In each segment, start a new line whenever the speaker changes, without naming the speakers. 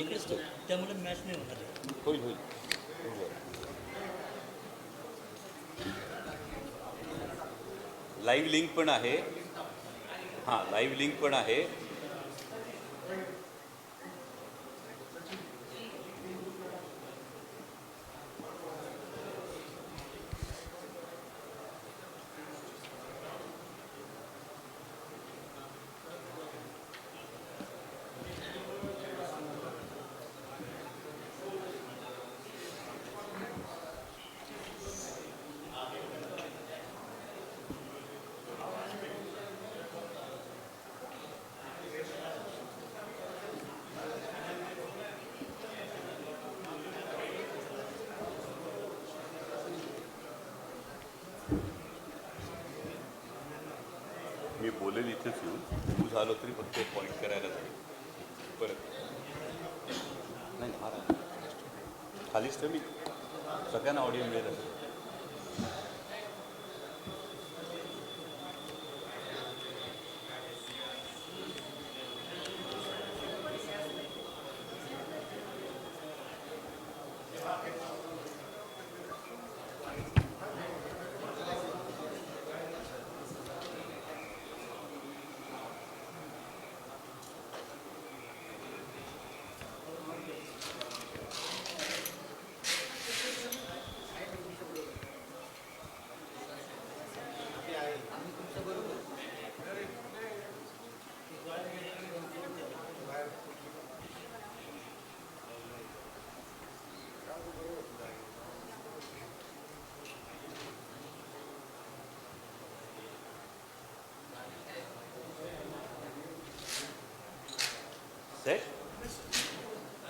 इकडेच ठेव, त्यामुळे मॅच नाही होणार.
होईल होईल. लाईव्ह लिंक पण आहे. हां, लाईव्ह लिंक पण आहे. मी बोलेल इथेच येऊन, तू झालो तरी फक्त पॉईंट करायला जाईल परत. नाही खालीच तर मी सगळ्यांना ऑडिओ मिळेल असं.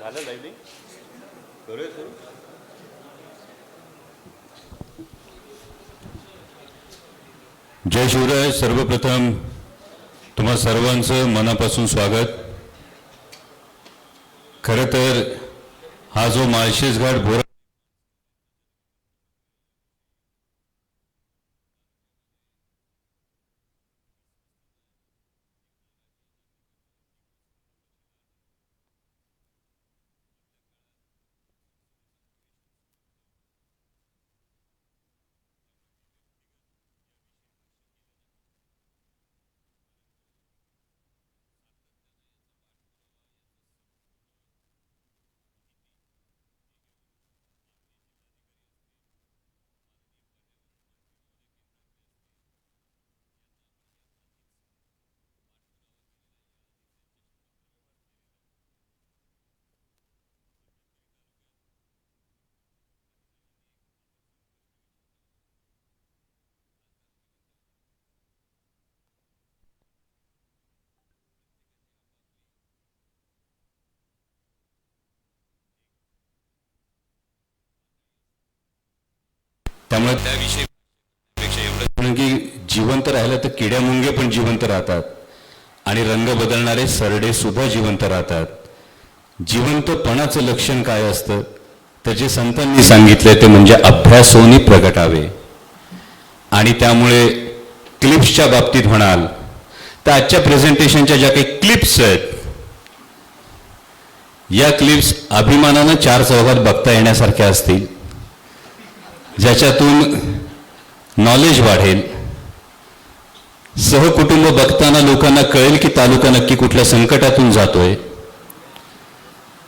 झालं लाईव्ह लिंक करूया सुरू.
जय शिवराय. सर्वप्रथम तुम्हा सर्वांचं मनापासून स्वागत. खरं तर हा जो माळशेज घाट बोरा त्यामुळे त्याविषयी एवढं की जिवंत राहिलं तर किड्या मुंगे पण जिवंत राहतात आणि रंग बदलणारे सरडे सुद्धा जिवंत राहतात. जिवंतपणाचं लक्षण काय असतं तर जे संतांनी सांगितले ते म्हणजे अभ्यासोनी प्रगटावे. आणि त्यामुळे क्लिप्सच्या बाबतीत म्हणाल तर आजच्या प्रेझेंटेशनच्या ज्या काही क्लिप्स आहेत या क्लिप्स अभिमानानं चार चौघात बघता येण्यासारख्या असतील, ज्याच्यातून नॉलेज वाढेल. सहकुटुंब बघताना लोकांना कळेल की तालुका नक्की कुठल्या संकटातून जातोय.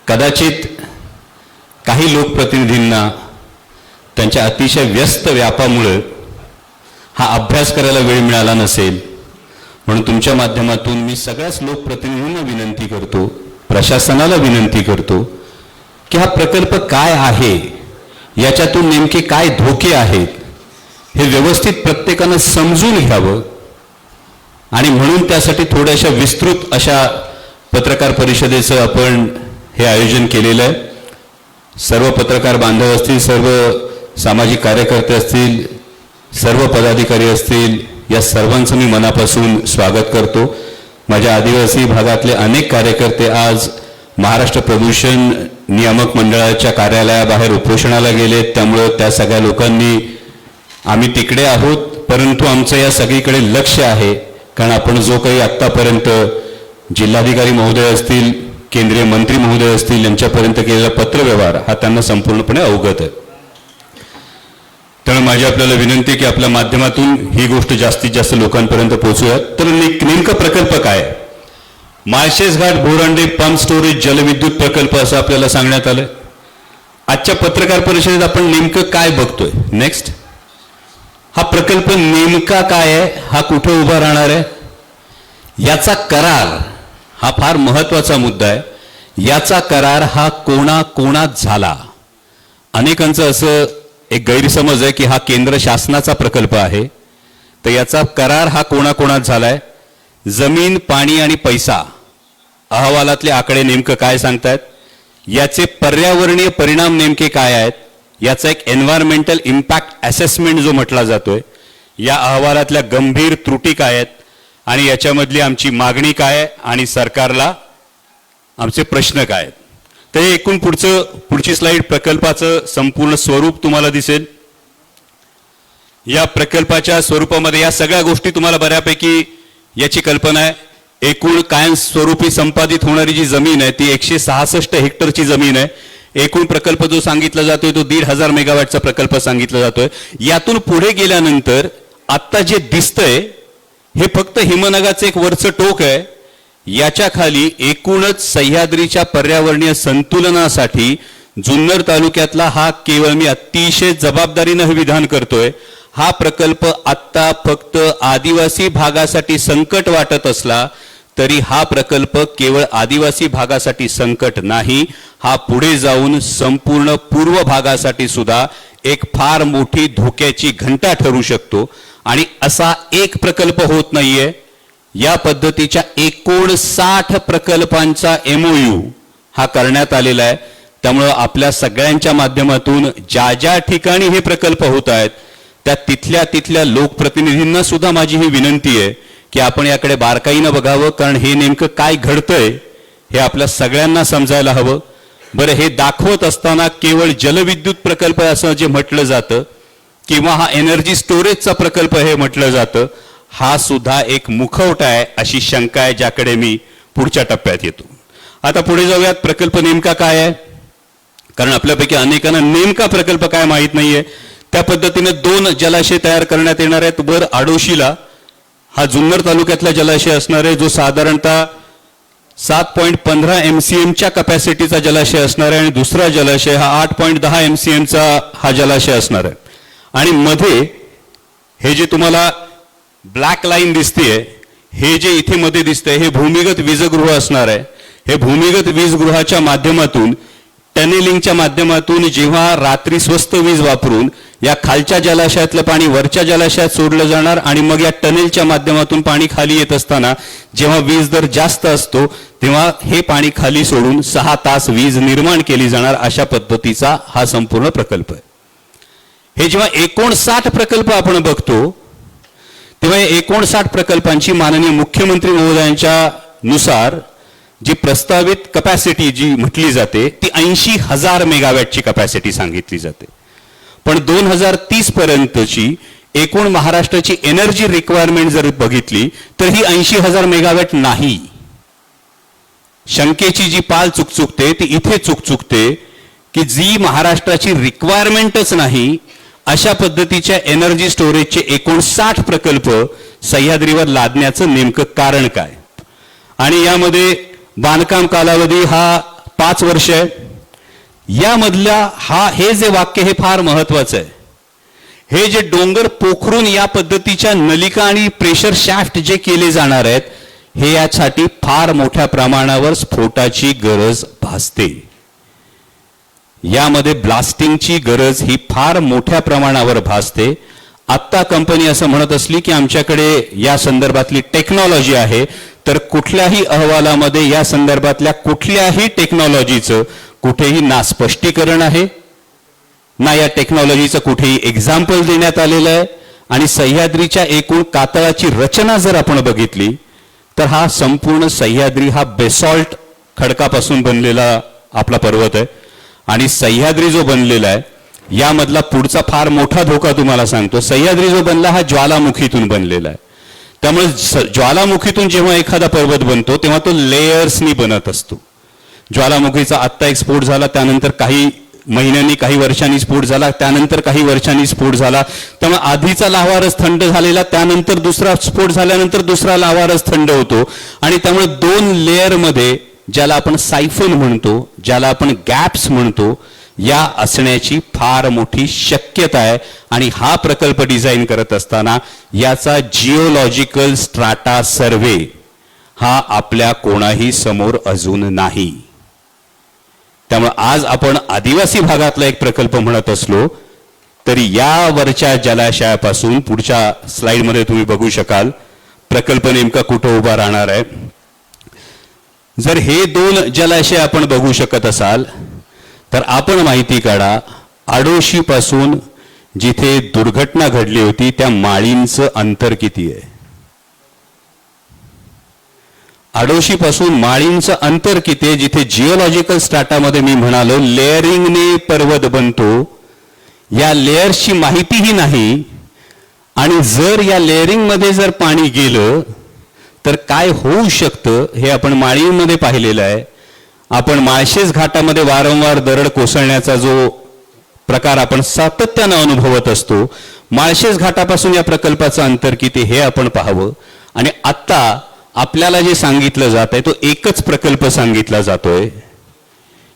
कदाचित काही लोकप्रतिनिधींना त्यांच्या अतिशय व्यस्त व्यापामुळे हा अभ्यास करायला वेळ मिळाला नसेल, म्हणून तुमच्या माध्यमातून मी सगळ्याच लोकप्रतिनिधींना विनंती करतो, प्रशासनाला विनंती करतो की हा प्रकल्प काय आहे, याच्यातून नेमके काय धोके आहेत हे व्यवस्थित प्रत्येकानं समजून घ्यावं. आणि म्हणून त्यासाठी थोड्याशा विस्तृत अशा पत्रकार परिषदेचं आपण हे आयोजन केलेलं आहे. सर्व पत्रकार बांधव असतील, सर्व सामाजिक कार्यकर्ते असतील, सर्व पदाधिकारी असतील, या सर्वांचं मी मनापासून स्वागत करतो. माझ्या आदिवासी भागातले अनेक कार्यकर्ते आज महाराष्ट्र प्रदूषण नियामक मंडळाच्या कार्यालयाबाहेर उपोषणाला गेलेत. त्यामुळं त्या सगळ्या लोकांनी आम्ही तिकडे आहोत, परंतु आमचं या सगळीकडे लक्ष आहे. कारण आपण जो काही आत्तापर्यंत जिल्हाधिकारी महोदय असतील केंद्रीय मंत्री महोदय असतील यांच्यापर्यंत केलेला पत्रव्यवहार हा त्यांना संपूर्णपणे अवगत आहे. त्यामुळे माझी आपल्याला विनंती आहे की आपल्या माध्यमातून ही गोष्ट जास्तीत जास्त लोकांपर्यंत पोहोचूयात. तर नेमका प्रकल्प काय? माळशेज घाट बोरांडे पंप स्टोरेज जलविद्युत प्रकल्प असं आपल्याला सांगण्यात आलंय. आजच्या पत्रकार परिषदेत आपण नेमकं काय बघतोय? नेक्स्ट, हा प्रकल्प नेमका काय आहे, हा कुठे उभा राहणार आहे, याचा करार हा फार महत्वाचा मुद्दा आहे. याचा करार हा कोणाकोणात झाला? अनेकांचं असं एक गैरसमज आहे की हा केंद्र शासनाचा प्रकल्प आहे. तर याचा करार हा कोणाकोणात झालाय? जमीन, पाणी आणि पैसा अहवालातले आकडे नेमकं काय सांगतायत? याचे पर्यावरणीय परिणाम नेमके काय आहेत? याचा एक एन्व्हायरमेंटल इम्पॅक्ट असेसमेंट जो म्हटला जातोय, या अहवालातल्या गंभीर त्रुटी काय आहेत आणि याच्यामधली आमची मागणी काय आहे आणि सरकारला आमचे प्रश्न काय आहेत. तर हे एकूण पुढची स्लाइड प्रकल्पाचं संपूर्ण स्वरूप तुम्हाला दिसेल. या प्रकल्पाच्या स्वरूपामध्ये या सगळ्या गोष्टी तुम्हाला बऱ्यापैकी याची कल्पना आहे. एकूण कायमस्वरूपी संपादित होणारी जी जमीन आहे ती 166 हेक्टरची जमीन आहे. एकूण प्रकल्प जो सांगितला जातोय तो 1,500 मेगावॅटचा प्रकल्प सांगितला जातोय. यातून पुढे गेल्यानंतर आता जे दिसतंय हे फक्त हिमनगाचं एक वरचं टोक आहे. याच्या खाली एकूणच सह्याद्रीच्या पर्यावरणीय संतुलनासाठी जुन्नर तालुक्यातला हा केवळ मी अतिशय जबाबदारीनं हे विधान करतोय, हा प्रकल्प आत्ता फक्त आदिवासी भागासाठी संकट वाटत असला तरी हा प्रकल्प केवळ आदिवासी भागासाठी संकट नाही, हा पुढे जाऊन संपूर्ण पूर्व भागासाठी सुद्धा एक फार मोठी धोक्याची घंटा ठरू शकतो. आणि असा एक प्रकल्प होत नाहीये, या पद्धतीच्या 59 प्रकल्पांचा MOU हा करण्यात आलेला आहे. त्यामुळं आपल्या सगळ्यांच्या माध्यमातून ज्या ज्या ठिकाणी हे प्रकल्प होत आहेत त्या तिथल्या लोकप्रतिनिधींना सुद्धा माझी ही विनंती आहे की आपण याकडे बारकाईनं बघावं, कारण हे नेमकं काय घडतंय हे आपल्या सगळ्यांना समजायला हवं. बरं, हे दाखवत असताना केवळ जलविद्युत प्रकल्प असं जे म्हटलं जातं किंवा हा एनर्जी स्टोरेजचा प्रकल्प हे म्हटलं जातं, हा सुद्धा एक मुखवटा आहे अशी शंका आहे, ज्याकडे मी पुढच्या टप्प्यात येतो. आता पुढे जाऊयात, प्रकल्प नेमका काय आहे, कारण आपल्यापैकी अनेकांना नेमका प्रकल्प काय माहीत नाहीये. त्या पद्धतीने 2 जलाशय तयार करण्यात येणार आहेत. वर आडोशीला हा जुन्नर तालुक्यातला जलाशय असणार आहे, जो साधारणतः 7.15 MCMच्या कपॅसिटीचा जलाशय असणार आहे आणि दुसरा जलाशय हा 8.10 MCMचा हा जलाशय असणार आहे. आणि मध्ये हे जे तुम्हाला ब्लॅक लाईन दिसतेय, हे जे इथे मध्ये दिसतंय हे भूमिगत वीजगृह असणार आहे. हे भूमिगत वीजगृहाच्या माध्यमातून टनेलिंगच्या माध्यमातून जेव्हा रात्री स्वस्त वीज वापरून या खालच्या जलाशयातलं पाणी वरच्या जलाशयात सोडलं जाणार आणि मग या टनेलच्या माध्यमातून पाणी खाली येत असताना जेव्हा वीज दर जास्त असतो तेव्हा हे पाणी खाली सोडून 6 तास वीज निर्माण केली जाणार, अशा पद्धतीचा हा संपूर्ण प्रकल्प आहे. हे जेव्हा 59 प्रकल्प आपण बघतो तेव्हा 59 प्रकल्पांची माननीय मुख्यमंत्री महोदयांच्या नुसार जी प्रस्तावित कपॅसिटी जी म्हटली जाते ती 80,000 मेगावॅटची कपॅसिटी सांगितली जाते. पण 2030 पर्यंतची एकूण महाराष्ट्राची एनर्जी रिक्वायरमेंट जर बघितली तर ही 80,000 मेगावॅट नाही. शंकेची जी पाल चुकचुकते ती इथे चुकचुकते की जी महाराष्ट्राची रिक्वायरमेंटच नाही अशा पद्धतीच्या एनर्जी स्टोरेजचे 59 प्रकल्प सह्याद्रीवर लादण्याचं नेमकं कारण काय. आणि यामध्ये बांधकाम कालावधी हा 5 वर्ष आहे. यामधल्या हे जे वाक्य हे फार महत्वाचं आहे. हे जे डोंगर पोखरून या पद्धतीच्या नलिका आणि प्रेशर शॅफ्ट जे केले जाणार आहेत हे यासाठी फार मोठ्या प्रमाणावर स्फोटाची गरज भासते. यामध्ये ब्लास्टिंगची गरज ही फार मोठ्या प्रमाणावर भासते. आत्ता कंपनी असं म्हणत असली की आमच्याकडे या संदर्भातली टेक्नॉलॉजी आहे, तर कुठल्याही अहवालामध्ये या संदर्भातल्या कुठल्याही टेक्नॉलॉजीचं कुठेही ना स्पष्टीकरण आहे ना या टेक्नॉलॉजीचं कुठेही एक्झाम्पल देण्यात आलेलं आहे. आणि सह्याद्रीच्या एकूण कातळाची रचना जर आपण बघितली तर हा संपूर्ण सह्याद्री हा बेसॉल्ट खडकापासून बनलेला आपला पर्वत आहे. आणि सह्याद्री जो बनलेला आहे यामधला पुढचा फार मोठा धोका तुम्हाला सांगतो. सह्याद्री जो बनला हा ज्वालामुखीतून बनलेला आहे. त्यामुळे ज्वालामुखीतून जेव्हा एखादा पर्वत बनतो तेव्हा तो लेयर्सनी बनत असतो. ज्वालामुखीचा आत्ता एक स्फोट झाला, त्यानंतर काही महिन्यांनी काही वर्षांनी स्फोट झाला, त्यानंतर काही वर्षांनी स्फोट झाला. त्यामुळे आधीचा लाव्हारस थंड झालेला, त्यानंतर दुसरा स्फोट झाल्यानंतर दुसरा लाव्हारस थंड होतो. आणि त्यामुळे 2 लेअरमध्ये ज्याला आपण सायफन म्हणतो, ज्याला आपण गॅप्स म्हणतो, या असण्याची फार मोठी शक्यता आहे. आणि हा प्रकल्प डिझाईन करत असताना याचा जिओलॉजिकल स्ट्राटा सर्व्हे हा आपल्या कोणाही समोर अजून नाही. त्यामुळे आज आपण आदिवासी भागातला एक प्रकल्प म्हणत असलो तरी यावरच्या जलाशयापासून पुढच्या स्लाइडमध्ये तुम्ही बघू शकाल प्रकल्प नेमका कुठं उभा राहणार आहे. जर हे 2 जलाशय आपण बघू शकत असाल तर आपण माहिती काढा, आडोशीपासून जिथे दुर्घटना घडली होती त्या माळींचं अंतर किती आहे. आडोशीपासून माळींचं अंतर किती आहे, जिथे जिओलॉजिकल स्ट्राटामध्ये मी म्हणालो लेअरिंगने पर्वत बनतो, या लेअर्सची माहितीही नाही. आणि जर या लेअरिंगमध्ये जर पाणी गेलं तर काय होऊ शकतं हे आपण माळींमध्ये पाहिलेलं आहे. आपण माळशेज घाटामध्ये वारंवार दरड कोसळण्याचा जो प्रकार आपण सातत्यानं अनुभवत असतो, माळशेज घाटापासून या प्रकल्पाचं अंतर किती हे आपण पाहावं. आणि आत्ता आपल्याला जे सांगितलं जात आहे तो एकच प्रकल्प सांगितला जातोय.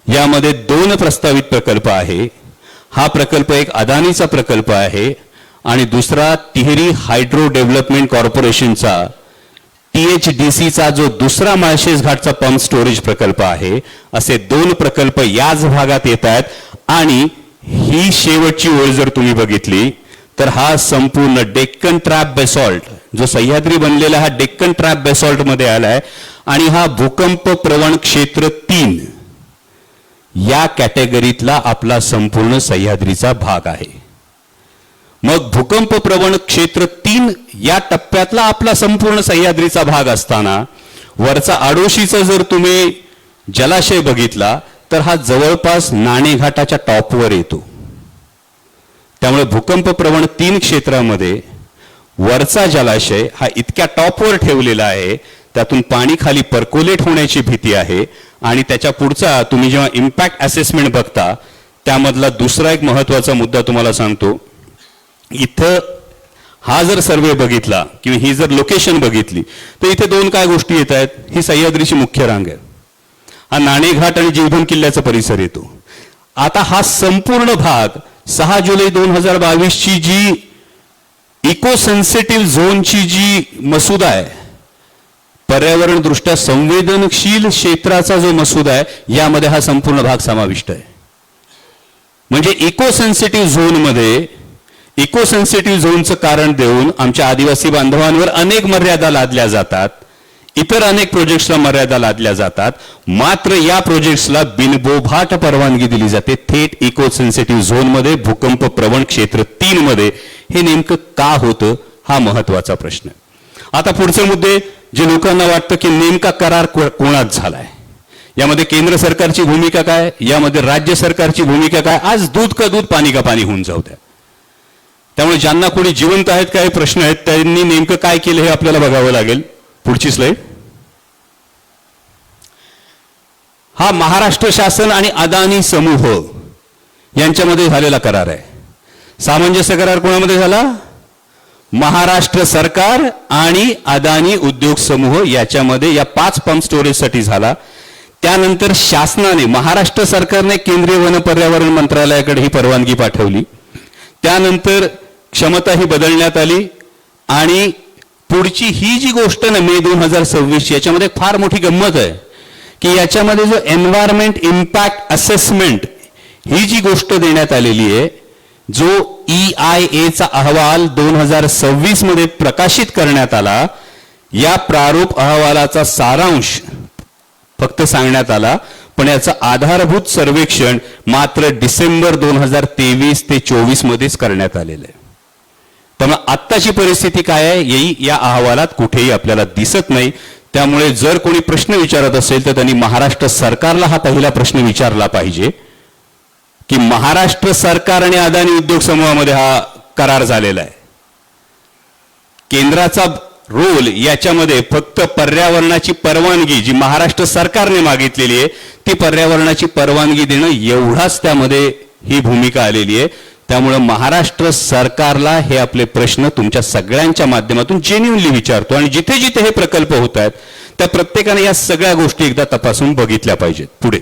यामध्ये 2 प्रस्तावित प्रकल्प आहे. हा प्रकल्प एक अदानीचा प्रकल्प आहे आणि दुसरा तिहेरी हायड्रो डेव्हलपमेंट कॉर्पोरेशनचा THDCचा जो दुसरा माळशेज घाटचा पंप स्टोरेज प्रकल्प आहे. असे 2 प्रकल्प याच भागात येत आहेत. आणि ही शेवटची ओळ जर तुम्ही बघितली तर हा संपूर्ण डेक्कन ट्रॅप बेसॉल्ट जो सह्याद्री बनलेला हा डेक्कन ट्रॅप बेसॉल्ट मध्ये आलाय आणि हा भूकंप प्रवण क्षेत्र 3 या कॅटेगरीतला आपला संपूर्ण सह्याद्रीचा भाग आहे. मग भूकंप प्रवण क्षेत्र 3 या टप्प्यातला आपला संपूर्ण सह्याद्रीचा भाग असताना वरचा आडोशीचा जर तुम्ही जलाशय बघितला तर हा जवळपास नाणेघाटाच्या टॉपवर येतो. त्यामुळे भूकंप प्रवण 3 क्षेत्रामध्ये वरचा जलाशय हा इतक्या टॉपवर ठेवलेला आहे, त्यातून पाणी खाली पर्कोलेट होण्याची भीती आहे. आणि त्याच्या पुढचा तुम्ही जेव्हा इम्पॅक्ट असेसमेंट बघता त्यामधला दुसरा एक महत्वाचा मुद्दा तुम्हाला सांगतो. इथं हा जर सर्वे बघितला किंवा ही जर लोकेशन बघितली तर इथे 2 काय गोष्टी येत आहेत. ही सह्याद्रीची मुख्य रांग आहे, हा नाणेघाट आणि जीवधन किल्ल्याचा परिसर येतो. आता हा संपूर्ण भाग 6 जुलै 2022 ची जी इको सेन्सिटिव्ह झोनची जी मसुदा आहे, पर्यावरण दृष्ट्या संवेदनशील क्षेत्राचा जो मसुदा आहे, यामध्ये हा संपूर्ण भाग समाविष्ट आहे. म्हणजे इको सेन्सिटिव्ह झोनमध्ये इको सेन्सिटिव्ह झोनचं कारण देऊन आमच्या आदिवासी बांधवांवर अनेक मर्यादा लादल्या जातात, इतर अनेक प्रोजेक्ट्सला मर्यादा लादल्या जातात. मात्र या प्रोजेक्ट्सला बिनबोभाट परवानगी दिली जाते थेट इको सेन्सिटिव्ह झोनमध्ये भूकंप प्रवण क्षेत्र 3 मध्ये. हे नेमकं का होतं हा महत्वाचा प्रश्न आहे. आता पुढचे मुद्दे जे लोकांना वाटतं की नेमका करार कोणात झालाय, यामध्ये केंद्र सरकारची भूमिका काय, यामध्ये राज्य सरकारची भूमिका काय, आज दूध का दूध पाणी का पाणी होऊन जाऊ द्या. त्यामुळे ज्यांना कोणी जिवंत आहेत काही प्रश्न आहेत त्यांनी नेमकं काय केलं हे आपल्याला बघावं लागेल. पुढची स्लाइड. हा महाराष्ट्र शासन आणि अदानी समूह यांच्यामध्ये झालेला करार आहे. सामंजस्य करार कोणामध्ये झाला? महाराष्ट्र सरकार आणि अदानी उद्योग समूह याच्यामध्ये या 5 पंप स्टोरेजसाठी झाला. त्यानंतर शासनाने महाराष्ट्र सरकारने केंद्रीय वन पर्यावरण मंत्रालयाकडे ही परवानगी पाठवली. त्यानंतर क्षमता ही बदलण्यात आली आणि पुढची ही जी गोष्ट ना मे 2026 याच्यामध्ये फार मोठी गंमत आहे की याच्यामध्ये जो एन्व्हायरमेंट इम्पॅक्ट असेसमेंट ही जी गोष्ट देण्यात आलेली आहे, जो EIAचा अहवाल 2026 मध्ये प्रकाशित करण्यात आला, या प्रारूप अहवालाचा सारांश फक्त सांगण्यात आला, पण याचं आधारभूत सर्वेक्षण मात्र डिसेंबर 2023 ते 24 मध्येच करण्यात आलेलं आहे. त्यामुळे आत्ताची परिस्थिती काय आहे येई या अहवालात कुठेही आपल्याला दिसत नाही. त्यामुळे जर कोणी प्रश्न विचारत असेल तर त्यांनी महाराष्ट्र सरकारला हा पहिला प्रश्न विचारला पाहिजे की महाराष्ट्र सरकार आणि अदानी उद्योग समूहामध्ये हा करार झालेला आहे. केंद्राचा रोल याच्यामध्ये फक्त पर्यावरणाची परवानगी जी महाराष्ट्र सरकारने मागितलेली आहे ती पर्यावरणाची परवानगी देणं एवढाच त्यामध्ये ही भूमिका आलेली आहे. त्यामुळं महाराष्ट्र सरकारला हे आपले प्रश्न तुमच्या सगळ्यांच्या माध्यमातून जेन्युइनली विचारतो आणि जिथे जिथे हे प्रकल्प होत आहेत त्या प्रत्येकाने या सगळ्या गोष्टी एकदा तपासून बघितल्या पाहिजेत. पुढे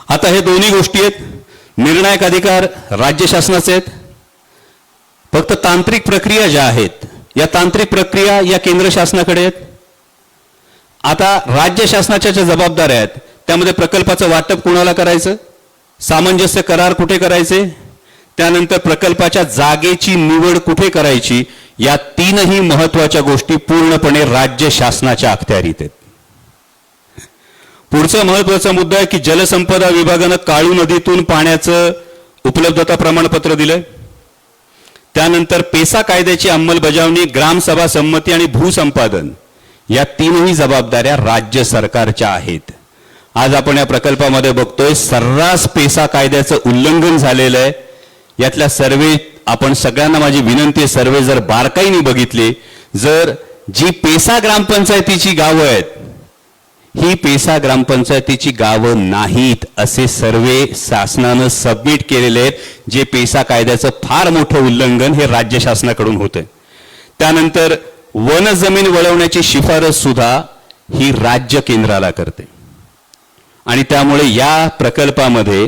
आता हे दोन्ही गोष्टी आहेत, निर्णायक अधिकार राज्य शासनाचे आहेत. फक्त तांत्रिक प्रक्रिया ज्या आहेत या तांत्रिक प्रक्रिया या केंद्र शासनाकडे आहेत. आता राज्य शासनाच्या ज्या जबाबदाऱ्या आहेत त्यामध्ये प्रकल्पाचं वाटप कोणाला करायचं, सामंजस्य करार कुठे करायचे, त्यानंतर प्रकल्पाच्या जागेची निवड कुठे करायची, या तीनही महत्वाच्या गोष्टी पूर्णपणे राज्य शासनाच्या अखत्यारीत आहेत. पुढचा महत्वाचा मुद्दा आहे की जलसंपदा विभागानं काळू नदीतून पाण्याचं उपलब्धता प्रमाणपत्र दिलंय. त्यानंतर पेसा कायद्याची अंमलबजावणी, ग्रामसभा संमती आणि भूसंपादन या तीनही जबाबदाऱ्या राज्य सरकारच्या आहेत. आज आपण या प्रकल्पामध्ये बघतोय सर्रास पेसा कायद्याचं उल्लंघन झालेलं आहे. यातल्या सर्वे आपण सगळ्यांना माझी विनंती आहे, सर्वे जर बारकाईने बघितले, जर जी पेसा ग्रामपंचायतीची गावं आहेत ही पेसा ग्रामपंचायतीची गावं नाहीत असे सर्वे शासनानं सबमिट केलेले आहेत, जे पेसा कायद्याचं फार मोठं उल्लंघन हे राज्य शासनाकडून होतंय. त्यानंतर वन जमीन वळवण्याची शिफारस सुद्धा ही राज्य केंद्राला करते आणि त्यामुळे या प्रकल्पामध्ये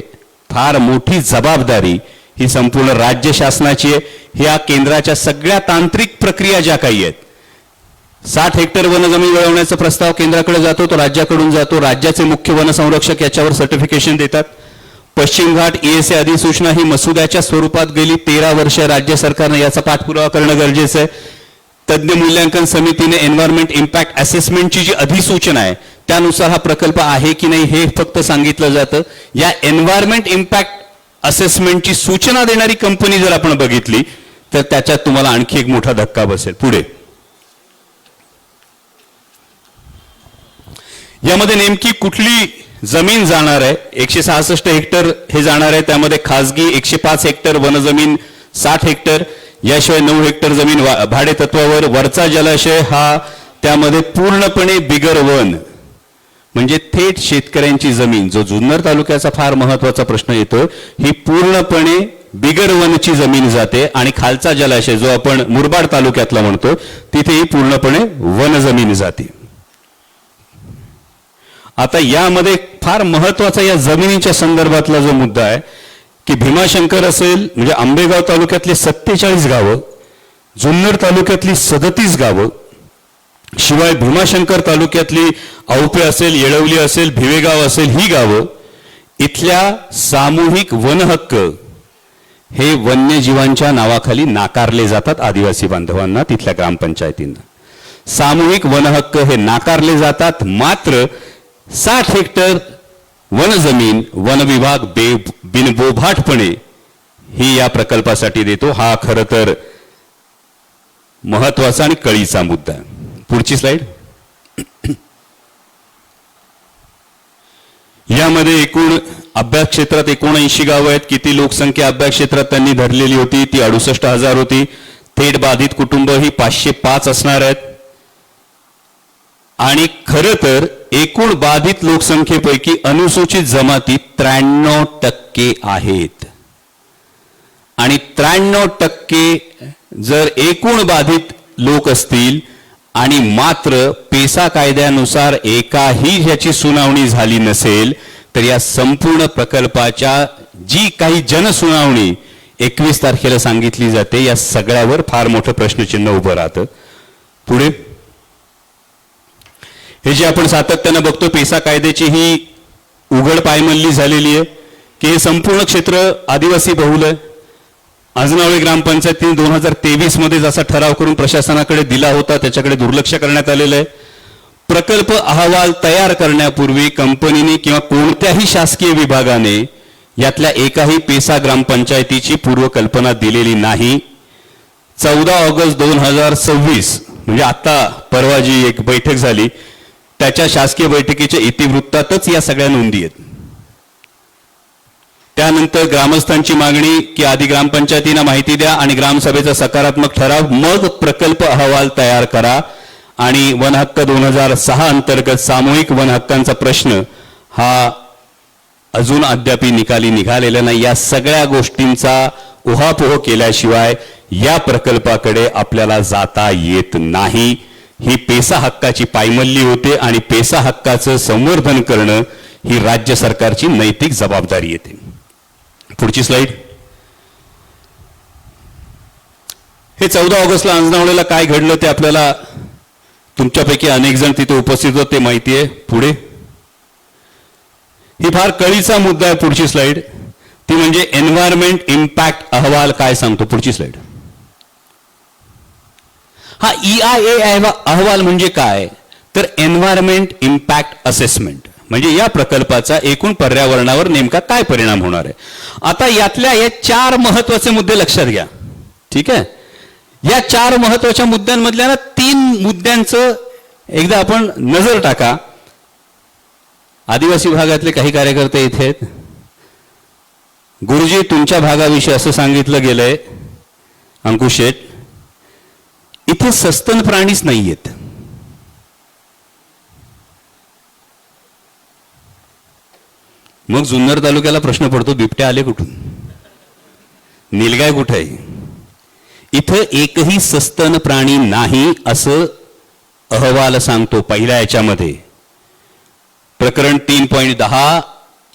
फार मोठी जबाबदारी ही संपूर्ण राज्य शासनाची आहे. ह्या केंद्राच्या सगळ्या तांत्रिक प्रक्रिया ज्या काही आहेत, 60 हेक्टर वनजमीन वळवण्याचा प्रस्ताव केंद्राकडे जातो, तो राज्याकडून जातो. राज्याचे मुख्य वन संरक्षक याच्यावर सर्टिफिकेशन देतात. पश्चिम घाट ESA अधिसूचना ही मसुद्याच्या स्वरूपात गेली 13 वर्ष राज्य सरकारनं याचा पाठपुरावा करणं गरजेचं आहे. तज्ज्ञ मूल्यांकन समितीने एन्व्हायरमेंट इम्पॅक्ट असेसमेंटची जी अधिसूचना आहे त्यानुसार हा प्रकल्प आहे की नाही हे फक्त सांगितलं जातं. या एन्व्हायरमेंट इम्पॅक्ट असेसमेंटची सूचना देणारी कंपनी जर आपण बघितली तर त्याच्यात तुम्हाला आणखी एक मोठा धक्का बसेल. पुढे यामध्ये नेमकी कुठली जमीन जाणार आहे, 166 हेक्टर हे जाणार आहे. त्यामध्ये खासगी 105 हेक्टर वनजमीन, 60 हेक्टर, याशिवाय 9 हेक्टर जमीन भाडे तत्वावर. वरचा जलाशय हा त्यामध्ये पूर्णपणे बिगर वन म्हणजे थेट शेतकऱ्यांची जमीन, जो जुन्नर तालुक्याचा फार महत्वाचा प्रश्न येतो, ही पूर्णपणे बिगर वनची जमीन जाते. आणि खालचा जलाशय जो आपण मुरबाड तालुक्यातला म्हणतो तिथेही पूर्णपणे वन जमीन जाते. आता यामध्ये फार महत्वाचा या जमिनीच्या संदर्भातला जो मुद्दा आहे की भीमाशंकर असेल म्हणजे आंबेगाव तालुक्यातले 47 गावं, जुन्नर तालुक्यातली 37 गावं, शिवाय भीमाशंकर तालुक्यातली औपे असेल, येळवली असेल, भिवेगाव असेल, ही गावं इथल्या सामूहिक वनहक्क हे वन्यजीवांच्या नावाखाली नाकारले जातात. आदिवासी बांधवांना तिथल्या ग्रामपंचायतींना सामूहिक वनहक्क हे नाकारले जातात. मात्र 60 हेक्टर वनजमीन वन विभाग बिनबोभाटपणे ही या प्रकल्पासाठी देतो. हा खरं तर महत्वाचा आणि कळीचा मुद्दा आहे. पुढची स्लाइड. यामध्ये एकूण अभ्यास क्षेत्रात 79 गावं आहेत. किती लोकसंख्या अभ्यास क्षेत्रात त्यांनी धरलेली होती ती 68,000 होती. थेट बाधित कुटुंब ही 505 असणार आहेत. आणि खरं तर एकूण बाधित लोकसंख्येपैकी अनुसूचित जमाती 93% आहेत. आणि 93% जर एकूण बाधित लोक असतील आणि मात्र पेसा कायद्यानुसार एकाही ह्याची सुनावणी झाली नसेल तर या संपूर्ण प्रकल्पाच्या जी काही जनसुनावणी 21 तारखेला सांगितली जाते या सगळ्यावर फार मोठं प्रश्नचिन्ह उभं राहतं. पुढे हे जे आपण सातत्यानं बघतो पेसा कायद्याची ही उघड पायमल्ली झालेली आहे की हे संपूर्ण क्षेत्र आदिवासी बहुल आहे. आजनावळे ग्रामपंचायतीने 2023 मध्ये जसा ठराव करून प्रशासनाकडे दिला होता त्याच्याकडे दुर्लक्ष करण्यात आलेलं आहे. प्रकल्प अहवाल तयार करण्यापूर्वी कंपनीने किंवा कोणत्याही शासकीय विभागाने यातल्या एकाही पेसा ग्रामपंचायतीची पूर्वकल्पना दिलेली नाही. 14 ऑगस्ट 2026 म्हणजे आता परवा जी एक बैठक झाली त्याच्या शासकीय बैठकीच्या इतिवृत्तातच या सगळ्या नोंदी आहेत. त्यानंतर ग्रामस्थांची मागणी की आधी ग्रामपंचायतींना माहिती द्या आणि ग्रामसभेचा सकारात्मक ठराव, मग प्रकल्प अहवाल तयार करा. आणि वन हक्क 2006 अंतर्गत सामूहिक वन हक्कांचा प्रश्न हा अजून अद्याप निकाली निघालेला नाही. या सगळ्या गोष्टींचा उहापोह केल्याशिवाय या प्रकल्पाकडे आपल्याला जाता येत नाही. ही पेसा हक्काची पायमल्ली होते आणि पेसा हक्काचं संवर्धन करणं ही राज्य सरकारची नैतिक जबाबदारी येते. पुढची स्लाइड. हे 14 ऑगस्टला अंजनावळेला काय घडलं ते आपल्याला तुमच्यापैकी अनेक जण तिथे उपस्थित होते ते माहिती आहे. पुढे ही फार कळीचा मुद्दा आहे. पुढची स्लाइड ती म्हणजे एन्व्हायरमेंट इम्पॅक्ट अहवाल काय सांगतो. पुढची स्लाइड. हा EIA अहवाल म्हणजे काय तर एन्व्हायरमेंट इम्पॅक्ट असेसमेंट, म्हणजे या प्रकल्पाचा एकूण पर्यावरणावर नेमका काय परिणाम होणार आहे. आता यातल्या या 4 महत्वाचे मुद्दे लक्षात घ्या. ठीक आहे. या 4 महत्वाच्या मुद्द्यांमधल्या ना 3 मुद्द्यांचं एकदा आपण नजर टाका. आदिवासी भागातले काही कार्यकर्ते इथे आहेत. गुरुजी तुमच्या भागाविषयी असं सांगितलं गेलंय अंकुश शेठ, इथे सस्तन प्राणीच नाहीयेत. मग जुन्नर तालुक्याला प्रश्न पडतो बिबटे आले कुठून, नीलगाय कुठे आहे. इथं एकही सस्तन प्राणी नाही असं अहवाल सांगतो. पहिल्या याच्यामध्ये प्रकरण 3.10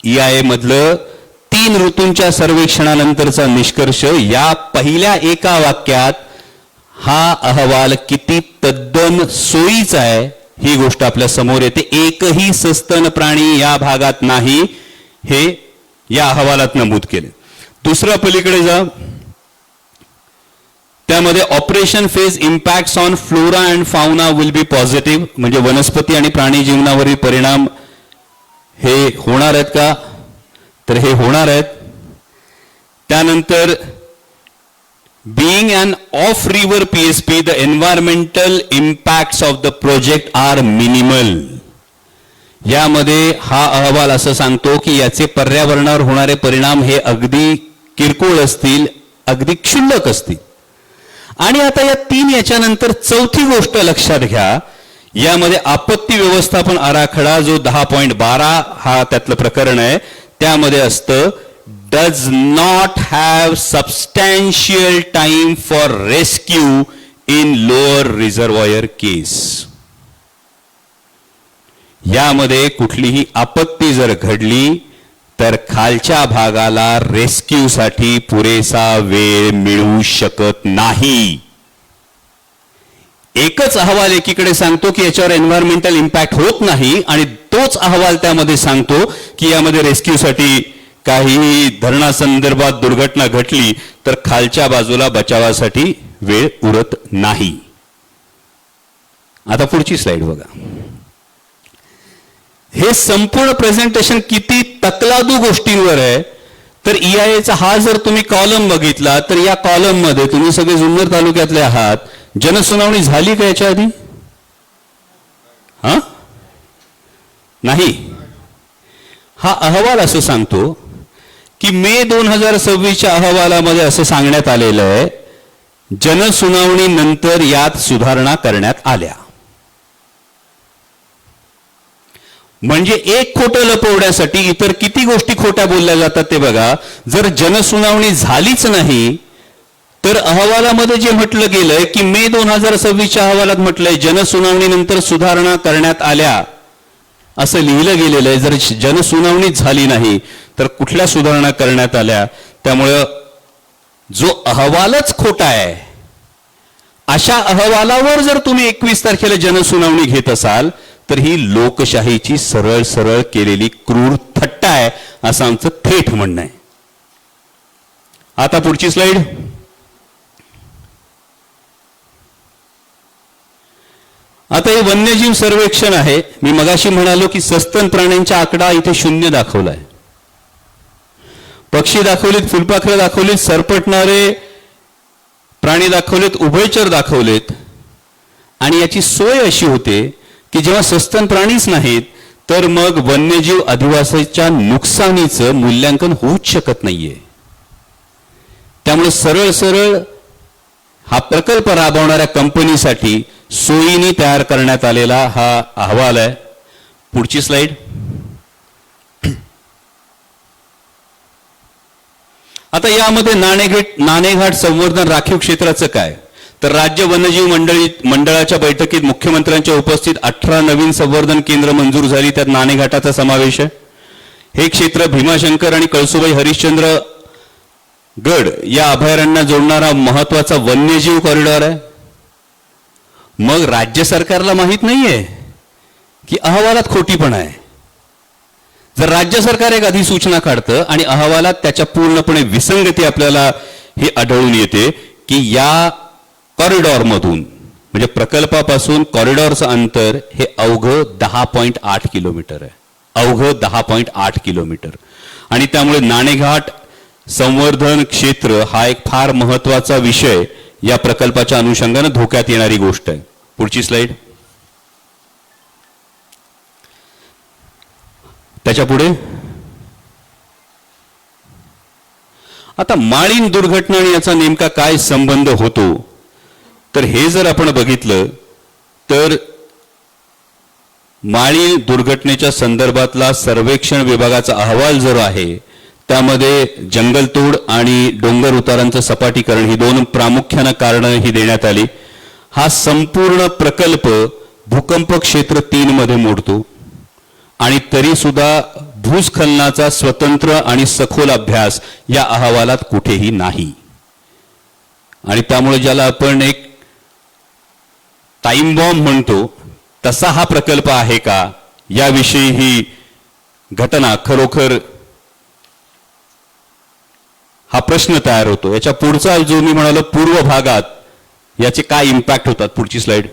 EIA मधलं 3 ऋतूंच्या सर्वेक्षणानंतरचा निष्कर्ष या पहिल्या एका वाक्यात हा अहवाल किती तद्दन सोयीचा आहे ही गोष्ट आपल्या समोर येते. एकही सस्तन प्राणी या भागात नाही हे या अहवालात नमूद केले. दुसऱ्या पलीकडे जा, त्यामध्ये operation phase impacts on flora and fauna will be positive, म्हणजे वनस्पती आणि प्राणी जीवनावरील परिणाम हे होणार आहेत का तर हे होणार आहेत. त्यानंतर being an off river PSP the environmental impacts of the project are minimal. यामध्ये हा अहवाल असं सांगतो की याचे पर्यावरणावर होणारे परिणाम हे अगदी किरकोळ असतील, अगदी क्षुल्लक असतील. आणि आता या 3 याच्यानंतर चौथी गोष्ट लक्षात घ्या. यामध्ये आपत्ती व्यवस्थापन आराखडा जो 10.12 हा त्यातलं प्रकरण आहे त्यामध्ये असतं does not have substantial time for rescue in lower reservoir case. यामध्ये कुठलीही आपत्ती जर घडली तर खालच्या भागाला रेस्क्यू साठी पुरेसा वेळ मिळू शकत नाही. एकच अहवाल एकीकडे सांगतो की याच्यावर एन्व्हायरमेंटल इम्पॅक्ट होत नाही आणि तोच अहवाल त्यामध्ये सांगतो की यामध्ये रेस्क्यूसाठी काही धरणासंदर्भात दुर्घटना घटली तर खालच्या बाजूला बचावासाठी वेळ उरत नाही. आता पुढची स्लाइड बघा. हे संपूर्ण प्रेझेंटेशन किती तकलादू गोष्टींवर आहे तर EIAचा हा जर तुम्ही कॉलम बघितला तर या कॉलम मध्ये तुम्ही सगळे जुन्नर तालुक्यातले आहात. जनसुनावणी झाली का याच्या आधी? नाही. हा अहवाल असं सांगतो की मे 2026च्या अहवालामध्ये असं सांगण्यात आलेलं आहे जनसुनावणी नंतर यात सुधारणा करण्यात आल्या. म्हणजे एक खोटं लपवण्यासाठी इतर किती गोष्टी खोट्या बोलल्या जातात ते बघा. जर जनसुनावणी झालीच नाही तर अहवालामध्ये जे म्हटलं गेलंय की मे 2026च्या अहवालात म्हटलंय जनसुनावणीनंतर सुधारणा करण्यात आल्या असं लिहिलं गेलेलं आहे. जर जनसुनावणीच झाली नाही तर कुठल्या सुधारणा करण्यात आल्या. त्यामुळं जो अहवालच खोटा आहे अशा अहवालावर जर तुम्ही 21 तारखेला जनसुनावणी घेत असाल तर ही लोकशाहीची सरळ सरळ केलेली क्रूर थट्टा आहे असं आमचं थेट म्हणणं आहे. आता पुढची स्लाइड. आता हे वन्यजीव सर्वेक्षण आहे. मी मगाशी म्हणालो की सस्तन प्राण्यांचा आकडा इथे 0 दाखवलाय. पक्षी दाखवलेत, फुलपाखरं दाखवलीत, सरपटणारे प्राणी दाखवलेत, उभयचर दाखवलेत. आणि याची सोय अशी होते की जेव्हा सस्तन प्राणीच नाहीत तर मग वन्यजीव अधिवासाच्या नुकसानीचं मूल्यांकन होऊच शकत नाहीये. त्यामुळे सरळ सरळ हा प्रकल्प राबवणाऱ्या कंपनीसाठी सोयीने तयार करण्यात आलेला हा अहवाल आहे. पुढची स्लाइड. आता यामध्ये नाणेघाट संवर्धन राखीव क्षेत्राचं काय, तर राज्य वन्यजीव मंडळाच्या बैठकीत मुख्यमंत्र्यांच्या उपस्थित 18 नवीन संवर्धन केंद्र मंजूर झाली. त्यात नाणेघाटाचा समावेश आहे. हे क्षेत्र भीमाशंकर आणि कळसुबाई हरिश्चंद्र गड या अभयारण्यांना जोडणारा महत्वाचा वन्यजीव कॉरिडॉर आहे. मग राज्य सरकारला माहित नाहीये की अहवालात खोटीपणा आहे. जर राज्य सरकार एक अधिसूचना काढतं आणि अहवालात त्याच्या पूर्णपणे विसंगती आपल्याला हे आढळून येते की या कॉरिडॉरमधून म्हणजे प्रकल्पापासून कॉरिडॉरचं अंतर हे अवघं 10.8 किलोमीटर आहे. अवघं 10.8 किलोमीटर. आणि त्यामुळे नाणेघाट संवर्धन क्षेत्र हा एक फार महत्वाचा विषय या प्रकल्पाच्या अनुषंगाने धोक्यात येणारी गोष्ट आहे. पुढची स्लाइड. त्याच्या पुढे आता माळीण दुर्घटना आणि याचा नेमका काय संबंध होतो, तर हे जर आपण बघितलं तर माळीण दुर्घटनेच्या संदर्भातला सर्वेक्षण विभागाचा अहवाल जो आहे त्यामध्ये जंगलतोड आणि डोंगर उतारांचं सपाटीकरण ही दोन प्रामुख्यानं कारणं ही देण्यात आली. हा संपूर्ण प्रकल्प भूकंप क्षेत्र 3 मध्ये मोडतो आणि तरी सुद्धा भूस्खलनाचा स्वतंत्र आणि सखोल अभ्यास या अहवालात कुठेही नाही. आणि त्यामुळे ज्याला आपण एक टाइम बॉम्ब म्हणतो तसा हा प्रकल्प आहे का याविषयी ही घटना खरोखर हा प्रश्न तयार होतो. याच्या पुढचा जो मी म्हणालो पूर्व भागात याचे काय इम्पॅक्ट होतात. पुढची स्लाइड.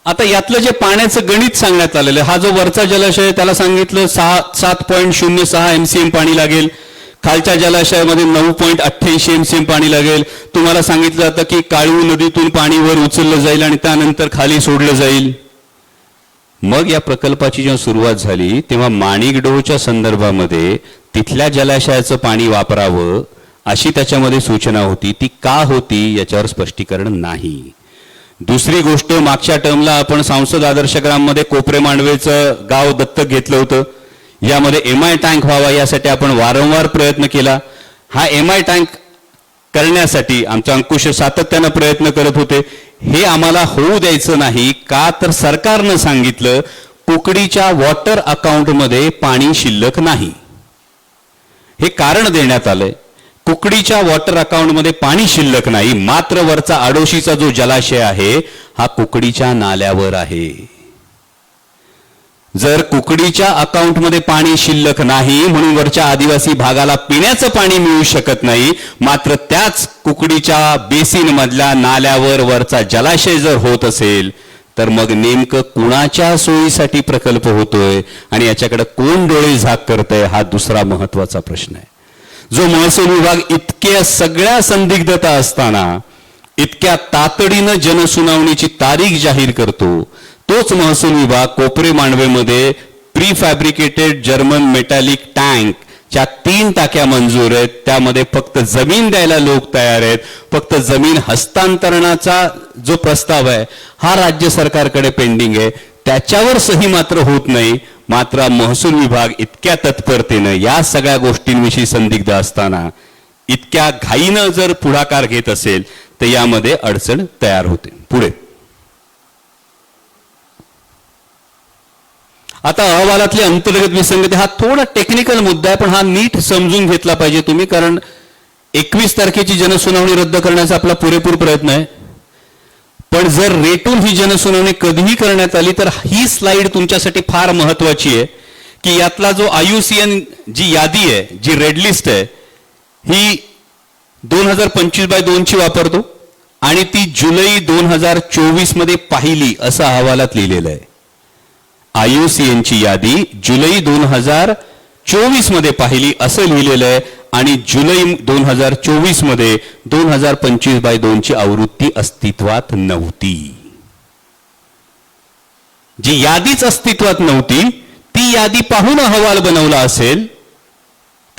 आता यातलं जे पाण्याचं गणित सांगण्यात आलेलं हा जो वरचा जलाशय आहे त्याला सांगितलं 7.06 MCM पाणी लागेल. खालच्या जलाशयामध्ये 9.88 MCM पाणी लागेल. तुम्हाला सांगितलं जातं की काळू नदीतून पाणी वर उचललं जाईल आणि त्यानंतर खाली सोडलं जाईल. मग या प्रकल्पाची जेव्हा सुरुवात झाली तेव्हा माणिकडोहच्या संदर्भामध्ये तिथल्या जलाशयाचं पाणी वापरावं अशी त्याच्यामध्ये सूचना होती. ती का होती याच्यावर स्पष्टीकरण नाही. दुसरी गोष्ट, मागच्या टर्मला आपण सांसद आदर्श ग्राममध्ये कोपरे मांडवेचं गाव दत्तक घेतलं होतं. यामध्ये MI टँक व्हावा यासाठी आपण वारंवार प्रयत्न केला. हा MI टँक करण्यासाठी आमचा अंकुश सातत्यानं प्रयत्न करत होते. हे आम्हाला होऊ द्यायचं नाही का, तर सरकारनं सांगितलं कुकडीच्या वॉटर अकाउंटमध्ये पाणी शिल्लक नाही. हे कारण देण्यात आलंय. कुकडीच्या वॉटर अकाउंटमध्ये पाणी शिल्लक नाही, मात्र वरचा आडोशीचा जो जलाशय आहे हा कुकडीच्या नाल्यावर आहे. जर कुकडीच्या अकाउंटमध्ये पाणी शिल्लक नाही म्हणून वरच्या आदिवासी भागाला पिण्याचं पाणी मिळू शकत नाही, मात्र त्याच कुकडीच्या बेसिन मधल्या नाल्यावर वरचा जलाशय जर होत असेल तर मग नेमकं कुणाच्या सोयीसाठी प्रकल्प होतोय आणि याच्याकडे कोण डोळे झाक करतंय हा दुसरा महत्वाचा प्रश्न आहे. जो महसूल विभाग इतक्या सगळ्या संदिग्धता असताना इतक्या तातडीनं जनसुनावणीची तारीख जाहीर करतो, तोच महसूल विभाग कोपरे मांडवेमध्ये प्री फॅब्रिकेटेड जर्मन मेटॅलिक टँकच्या 3 टाक्या मंजूर आहेत. त्यामध्ये फक्त जमीन द्यायला लोक तयार आहेत. फक्त जमीन हस्तांतरणाचा जो प्रस्ताव आहे हा राज्य सरकारकडे पेंडिंग आहे. त्याच्यावर सही मात्र होत नाही. मात्र महसूल विभाग इतक्या तत्परतेनं या सगळ्या गोष्टींविषयी संदिग्ध असताना इतक्या घाईनं जर पुढाकार घेत असेल तर यामध्ये अडचण तयार होते. पुढे आता अहवालातली अंतर्गत विसंगती हा थोडा टेक्निकल मुद्दा आहे, पण हा नीट समजून घेतला पाहिजे तुम्ही, कारण 21 तारखेची जनसुनावणी रद्द करण्याचा आपला पुरेपूर प्रयत्न आहे. पण जर रेटून ही जनसुनावणी कधीही करण्यात आली तर ही स्लाइड तुमच्यासाठी फार महत्वाची आहे की यातला जो IUCN जी यादी आहे, जी रेड लिस्ट आहे, ही 2025/2 ची वापरतो आणि ती जुलै 2024 मध्ये पाहिली असं अहवालात लिहिलेलं आहे. IUCN ची यादी जुलै 2024 मध्ये पाहिली असं लिहिलेलं आहे आणि जुलै 2024 मध्ये 2025/2 ची आवृत्ती अस्तित्वात नव्हती. जी यादीच अस्तित्वात नव्हती ती यादी पाहून अहवाल बनवला असेल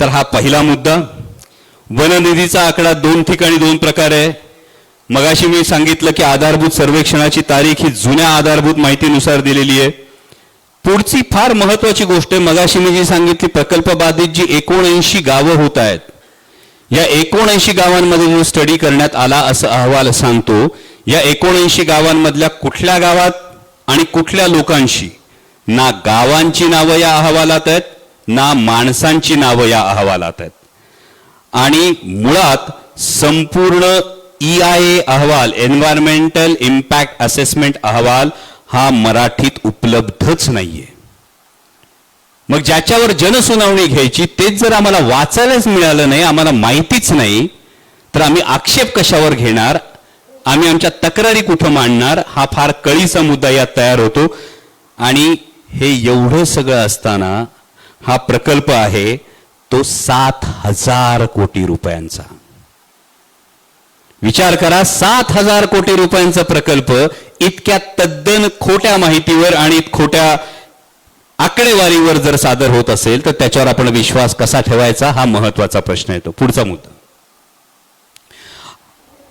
तर हा पहिला मुद्दा. वननिधीचा आकडा 2 ठिकाणी 2 प्रकार आहे. मगाशी मी सांगितलं की आधारभूत सर्वेक्षणाची तारीख ही जुन्या आधारभूत माहितीनुसार दिलेली आहे. पुढची फार महत्वाची गोष्ट आहे, मगाशी मी जी सांगितली प्रकल्प बाधित जी 79 गावं होत आहेत, या 79 गावांमध्ये जो स्टडी करण्यात आला असं अहवाल सांगतो, या 79 गावांमधल्या कुठल्या गावात आणि कुठल्या लोकांशी ना गावांची नावं या अहवालात आहेत ना माणसांची नावं या अहवालात आहेत. आणि मुळात संपूर्ण EIA अहवाल, एन्व्हायरमेंटल इम्पॅक्ट असेसमेंट अहवाल, हा मराठीत उपलब्धच नाहीये. मग ज्याच्यावर जनसुनावणी घ्यायची तेच जर आम्हाला वाचायलाच मिळालं नाही, आम्हाला माहितीच नाही, तर आम्ही आक्षेप कशावर घेणार, आम्ही आमच्या तक्रारी कुठं मांडणार, हा फार कळीचा मुद्दा यात तयार होतो. आणि हे एवढं सगळं असताना हा प्रकल्प आहे तो 7,000 कोटी रुपयांचा. विचार करा, 7,000 कोटी रुपयांचा प्रकल्प इतक्या तद्दन खोट्या माहितीवर आणि खोट्या आकडेवारीवर जर सादर होत असेल तर त्याच्यावर आपण विश्वास कसा ठेवायचा, हा महत्वाचा प्रश्न येतो. पुढचा मुद्दा,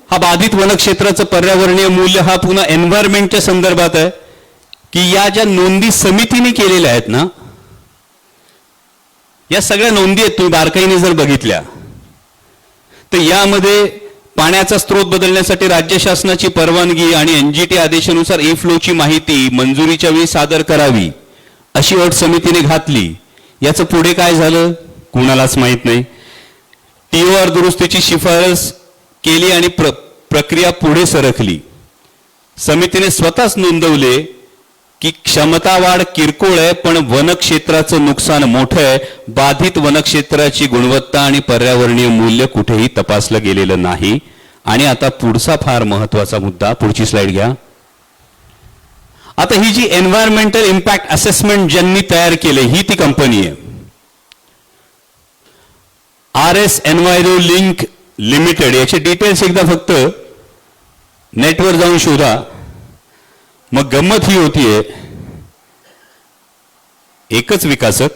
हा बाधित वनक्षेत्राचं पर्यावरणीय मूल्य हा पुन्हा एन्व्हायरमेंटच्या संदर्भात आहे की या ज्या नोंदी समितीने केलेल्या आहेत ना, या सगळ्या नोंदी आहेत, तुम्ही बारकाईने जर बघितल्या तर यामध्ये पाण्याचा स्रोत बदलण्यासाठी राज्य शासनाची परवानगी आणि NGT आदेशानुसार फ्लोची माहिती मंजुरीच्या वेळी सादर करावी अशी अट समितीने घातली. याचं पुढे काय झालं कुणालाच माहित नाही. TOR दुरुस्तीची शिफारस केली आणि प्रक्रिया पुढे सरकली. समितीने स्वतःच नोंदवले की क्षमता वाढ किरकोळ आहे पण वनक्षेत्राचं नुकसान मोठं आहे. बाधित वनक्षेत्राची गुणवत्ता आणि पर्यावरणीय मूल्य कुठेही तपासलं गेलेलं नाही. आणि आता पुढचा फार महत्वाचा मुद्दा, पुढची स्लाइड घ्या. आता ही जी एन्व्हायरमेंटल इम्पॅक्ट असेसमेंट ज्यांनी तयार केले ही ती कंपनी आहे RS एन्व्हायरो लिंक लिमिटेड. याचे डिटेल्स एकदा फक्त नेटवर जाऊन शोधा. मग गंमत ही होतीये, एकच विकासक,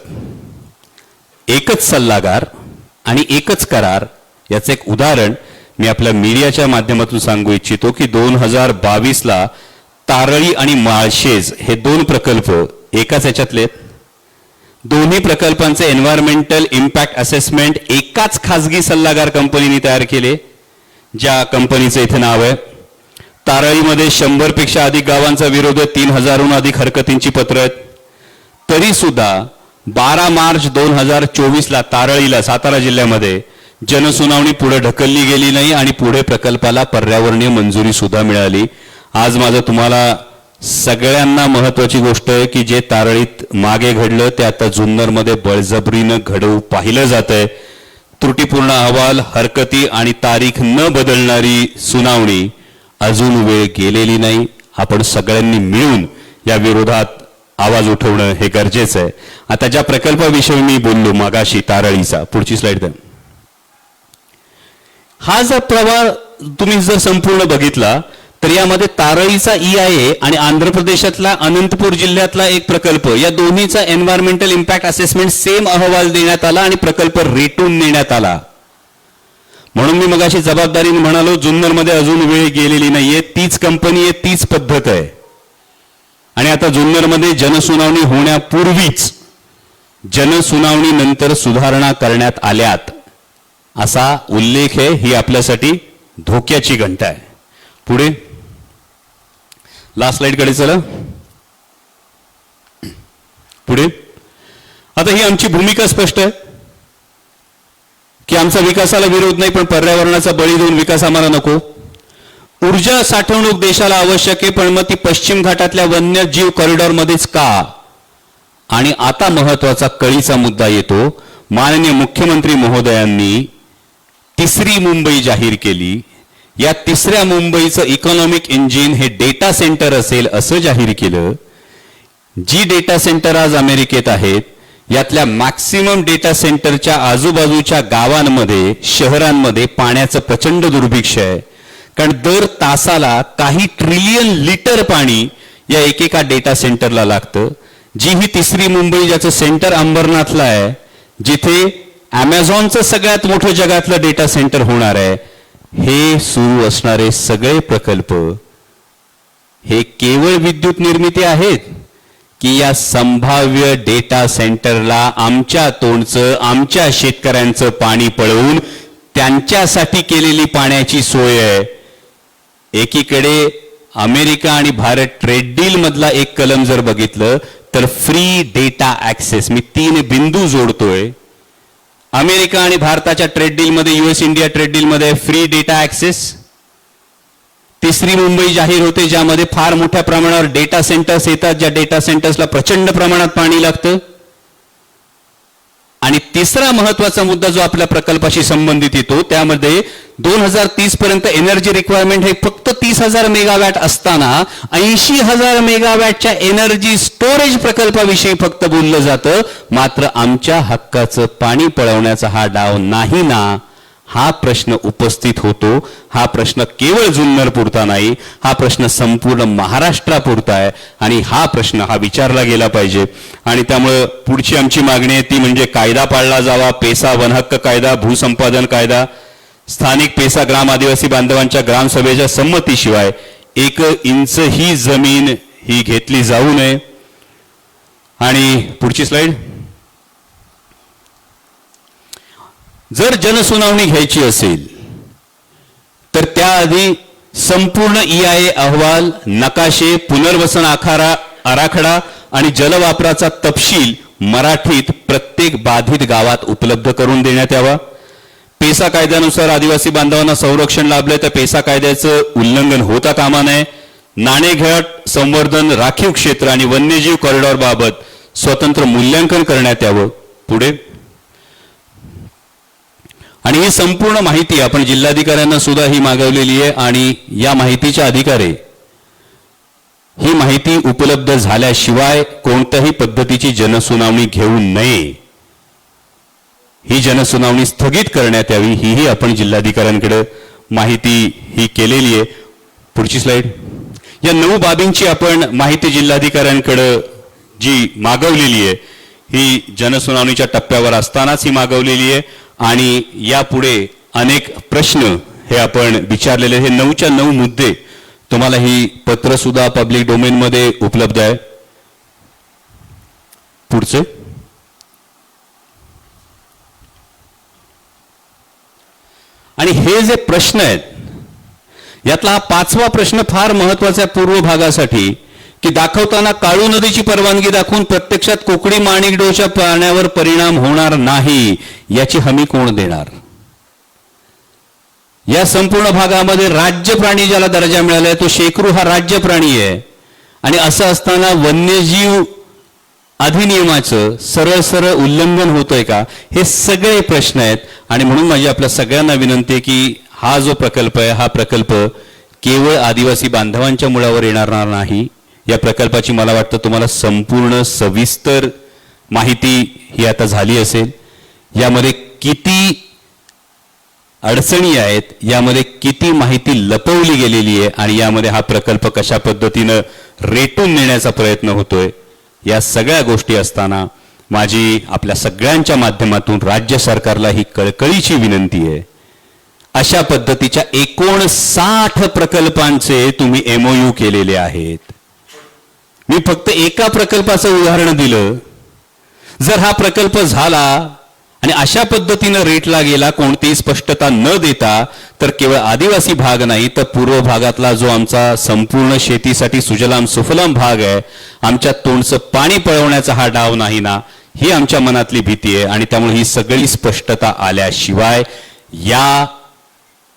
एकच सल्लागार आणि एकच करार. याचं एक उदाहरण मी आपल्या मीडियाच्या माध्यमातून सांगू इच्छितो की 2022ला तारळी आणि माळशेज हे 2 प्रकल्प एकाच याच्यातले. दोन्ही प्रकल्पांचे एन्व्हायरमेंटल इम्पॅक्ट असेसमेंट एकाच खासगी सल्लागार कंपनीने तयार केले, ज्या कंपनीचं इथे नाव आहे. तारळीमध्ये 100 पेक्षा अधिक गावांचा विरोध आहे, 3000हून अधिक हरकतींची पत्र आहेत. तरी सुद्धा 12 मार्च 2024ला तारळीला, सातारा जिल्ह्यामध्ये जनसुनावणी पुढे ढकलली गेली नाही आणि पुढे प्रकल्पाला पर्यावरणीय मंजुरी सुद्धा मिळाली. आज माझं तुम्हाला सगळ्यांना महत्वाची गोष्ट आहे की जे तारळीत मागे घडलं ते आता जुन्नरमध्ये बळजबरीनं घडवू पाहिलं जात आहे. त्रुटीपूर्ण अहवाल, हरकती आणि तारीख न बदलणारी सुनावणी, अजून वेळ गेलेली नाही. आपण सगळ्यांनी मिळून या विरोधात आवाज उठवणं हे गरजेचं आहे. आता ज्या प्रकल्पाविषयी मी बोललो मागाशी तारळीचा, पुढची स्लाइड द्या. हा जर प्रवाह तुम्ही जर संपूर्ण बघितला तर यामध्ये तारळीचा EIA आणि आंध्र प्रदेशातला अनंतपूर जिल्ह्यातला एक प्रकल्प, या दोन्हीचा एन्व्हायरमेंटल इम्पॅक्ट असेसमेंट सेम अहवाल देण्यात आला आणि प्रकल्प रेटून नेण्यात आला. म्हणून मी मगाशी जबाबदारीने म्हणालो जुन्नरमध्ये अजून वेळ गेलेली नाहीये, तीच कंपनी आहे, तीच पद्धत आहे. आणि आता जुन्नरमध्ये जनसुनावणी होण्यापूर्वीच जनसुनावणी नंतर सुधारणा करण्यात आल्यात असा उल्लेख आहे. ही आपल्यासाठी धोक्याची घंटा आहे. पुढे लास्ट स्लाइड कडे चला. पुढे आता ही आमची भूमिका स्पष्ट आहे की आमचा विकासाला विरोध नाही पण पर्यावरणाचा बळी देऊन विकास आम्हाला नको. ऊर्जा साठवणूक देशाला आवश्यक आहे पण मग ती पश्चिम घाटातल्या वन्यजीव कॉरिडॉरमध्येच का. आणि आता महत्वाचा कळीचा मुद्दा येतो. माननीय मुख्यमंत्री महोदयांनी 3री मुंबई जाहीर केली. या 3ऱ्या मुंबईचं इकॉनॉमिक इंजिन हे डेटा सेंटर असेल असं जाहीर केलं. जी डेटा सेंटर आज अमेरिकेत आहेत यातल्या मॅक्सिमम डेटा सेंटरच्या आजूबाजूच्या गावांमध्ये, शहरांमध्ये पाण्याचं प्रचंड दुर्भिक्ष आहे. कारण दर तासाला काही ट्रिलियन लिटर पाणी या एकेका डेटा सेंटरला लागतं. जी ही तिसरी मुंबई ज्याचं सेंटर अंबरनाथला आहे, जिथे अमेझॉनचं सगळ्यात मोठं जगातलं डेटा सेंटर होणार आहे, हे सुरू असणारे सगळे प्रकल्प हे केवळ विद्युत निर्मिती आहेत की या संभाव्य डेटा सेंटरला आमच्या तोंडचं, आमच्या शेतकऱ्यांचं पाणी पळवून त्यांच्यासाठी केलेली पाण्याची सोय आहे. एकीकडे अमेरिका आणि भारत ट्रेड डील मधला एक कलम जर बघितलं तर फ्री डेटा ऍक्सेस, मी 3 बिंदू जोडतोय. अमेरिका आणि भारताच्या ट्रेड डील मध्ये, US इंडिया ट्रेड डील मध्ये फ्री डेटा ऍक्सेस. तिसरी मुंबई जाहीर होते, ज्यामध्ये फार मोठ्या प्रमाणावर डेटा सेंटर्स येतात, ज्या डेटा सेंटर्सला प्रचंड प्रमाणात पाणी लागतं. आणि तिसरा महत्वाचा मुद्दा जो आपल्या प्रकल्पाशी संबंधित येतो, त्यामध्ये 2030 पर्यंत एनर्जी रिक्वायरमेंट हे फक्त 30,000 मेगावॅट असताना 80,000 मेगावॅटच्या एनर्जी स्टोरेज प्रकल्पाविषयी फक्त बोललं जातं. मात्र आमच्या हक्काचं पाणी पळवण्याचा हा डाव नाही ना, हा प्रश्न उपस्थित होतो. हा प्रश्न केवळ जुन्नर पुरता नाही, हा प्रश्न संपूर्ण महाराष्ट्रापुरता आहे आणि हा प्रश्न हा विचारला गेला पाहिजे. आणि त्यामुळं पुढची आमची मागणी आहे ती म्हणजे कायदा पाळला जावा. पेसा वनहक्क कायदा, भूसंपादन कायदा, स्थानिक पेसा ग्राम आदिवासी बांधवांच्या ग्रामसभेच्या संमतीशिवाय 1 इंच ही जमीन ही घेतली जाऊ नये. आणि पुढची स्लाइड. जर जनसुनावणी घ्यायची असेल तर त्याआधी संपूर्ण EIA अहवाल, नकाशे, पुनर्वसन आराखडा आणि जलवापराचा तपशील मराठीत प्रत्येक बाधित गावात उपलब्ध करून देण्यात यावा. पेसा कायद्यानुसार आदिवासी बांधवांना संरक्षण लाभले तर पेसा कायद्याचं उल्लंघन होता कामा नये. नाणेघाट संवर्धन, राखीव क्षेत्र आणि वन्यजीव कॉरिडॉर बाबत स्वतंत्र मूल्यांकन करण्यात यावं. पुढे. आणि ही संपूर्ण माहिती आपण जिल्हाधिकाऱ्यांना सुद्धा ही मागवलेली आहे आणि या माहितीच्या अधिकारी ही माहिती उपलब्ध झाल्याशिवाय कोणत्याही पद्धतीची जनसुनावणी घेऊ नये. ही जनसुनावणी स्थगित करण्यात यावी, ही आपण जिल्हाधिकाऱ्यांकडे माहिती ही केलेली आहे. पुढची स्लाइड. या 9 बाबींची आपण माहिती जिल्हाधिकाऱ्यांकडे जी मागवलेली आहे ही जनसुनावणीच्या टप्प्यावर असतानाच ही मागवलेली आहे. आणि यापुढे अनेक प्रश्न हे आपण विचारलेले, हे 9च्या 9 मुद्दे तुम्हाला ही पत्र सुद्धा पब्लिक डोमेन मध्ये उपलब्ध आहे. पुढचे. आणि हे जे प्रश्न आहेत यातला हा 5वा प्रश्न फार महत्वाचा आहे पूर्व भागासाठी, की दाखवताना काळू नदीची परवानगी दाखवून प्रत्यक्षात कोकणी माणिकडोच्या पाण्यावर परिणाम होणार नाही याची हमी कोण देणार. या संपूर्ण भागामध्ये राज्य प्राणी ज्याला दर्जा मिळाला आहे तो शेकरू हा राज्य प्राणी आहे. आणि असं असताना वन्यजीव अधिनियमाचं सरळ सरळ उल्लंघन होतंय का, हे सगळे प्रश्न आहेत. आणि म्हणून माझी आपल्या सगळ्यांना विनंती आहे की हा जो प्रकल्प आहे हा प्रकल्प केवळ आदिवासी बांधवांच्या मुळावर येणार नाही. या प्रकल्पाची मला वाटतं तुम्हाला संपूर्ण सविस्तर माहिती ही आता झाली असेल. यामध्ये किती अडचणी आहेत, यामध्ये किती माहिती लपवली गेलेली आहे आणि यामध्ये हा प्रकल्प कशा पद्धतीनं रेटून नेण्याचा प्रयत्न होतोय, या सगळ्या गोष्टी असताना माझी आपल्या सगळ्यांच्या माध्यमातून राज्य सरकारला ही कळकळीची विनंती आहे, अशा पद्धतीच्या 59 प्रकल्पांचे तुम्ही MOU केलेले आहेत. मी फक्त एका प्रकल्पाचं उदाहरण दिलं. जर हा प्रकल्प झाला आणि अशा पद्धतीनं रेटला गेला कोणतीही स्पष्टता न देता, तर केवळ आदिवासी भाग नाही तर पूर्व भागातला जो आमचा संपूर्ण शेतीसाठी सुजलाम सुफलाम भाग आहे, आमच्या तोंडचं पाणी पळवण्याचा हा डाव नाही ना, ही आमच्या मनातली भीती आहे. आणि त्यामुळे ही सगळी स्पष्टता आल्याशिवाय, या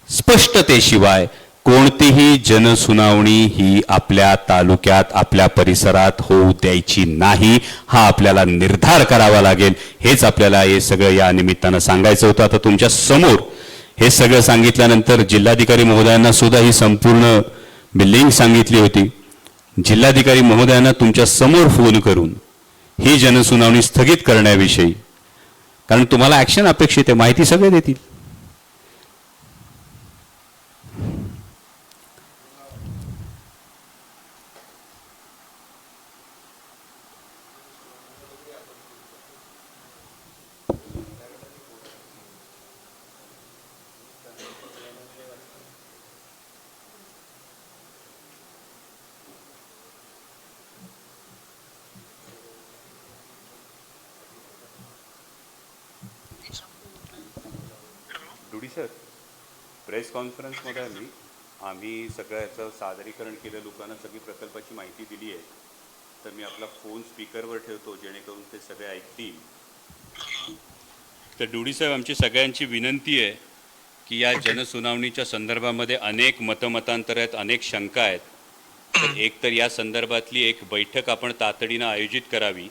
स्पष्टतेशिवाय कोणतीही जनसुनावणी ही आपल्या तालुक्यात आपल्या परिसरात होऊ द्यायची नाही, हा आपल्याला निर्धार करावा लागेल. हेच आपल्याला हे सगळं या निमित्तानं सांगायचं होतं. आता तुमच्या समोर हे सगळं सांगितल्यानंतर जिल्हाधिकारी महोदयांना सुद्धा ही संपूर्ण बिल्डिंग सांगितली होती. जिल्हाधिकारी महोदयांना तुमच्या समोर फोन करून ही जनसुनावणी स्थगित करण्याविषयी, कारण तुम्हाला ऍक्शन अपेक्षित आहे, माहिती सगळे देतील.
सर, प्रेस कॉन्फरन्समध्ये आम्ही सगळं याचं सादरीकरण केलं, लोकांना सगळी प्रकल्पाची माहिती दिली आहे. तर मी आपला फोन स्पीकरवर ठेवतो जेणेकरून ते सगळे ऐकतील. तर डुडी साहेब, आमची सगळ्यांची विनंती आहे की या जनसुनावणीच्या संदर्भामध्ये अनेक मतमतांतर आहेत, अनेक शंका आहेत. तर एक तर या संदर्भातली एक बैठक आपण तातडीनं आयोजित करावी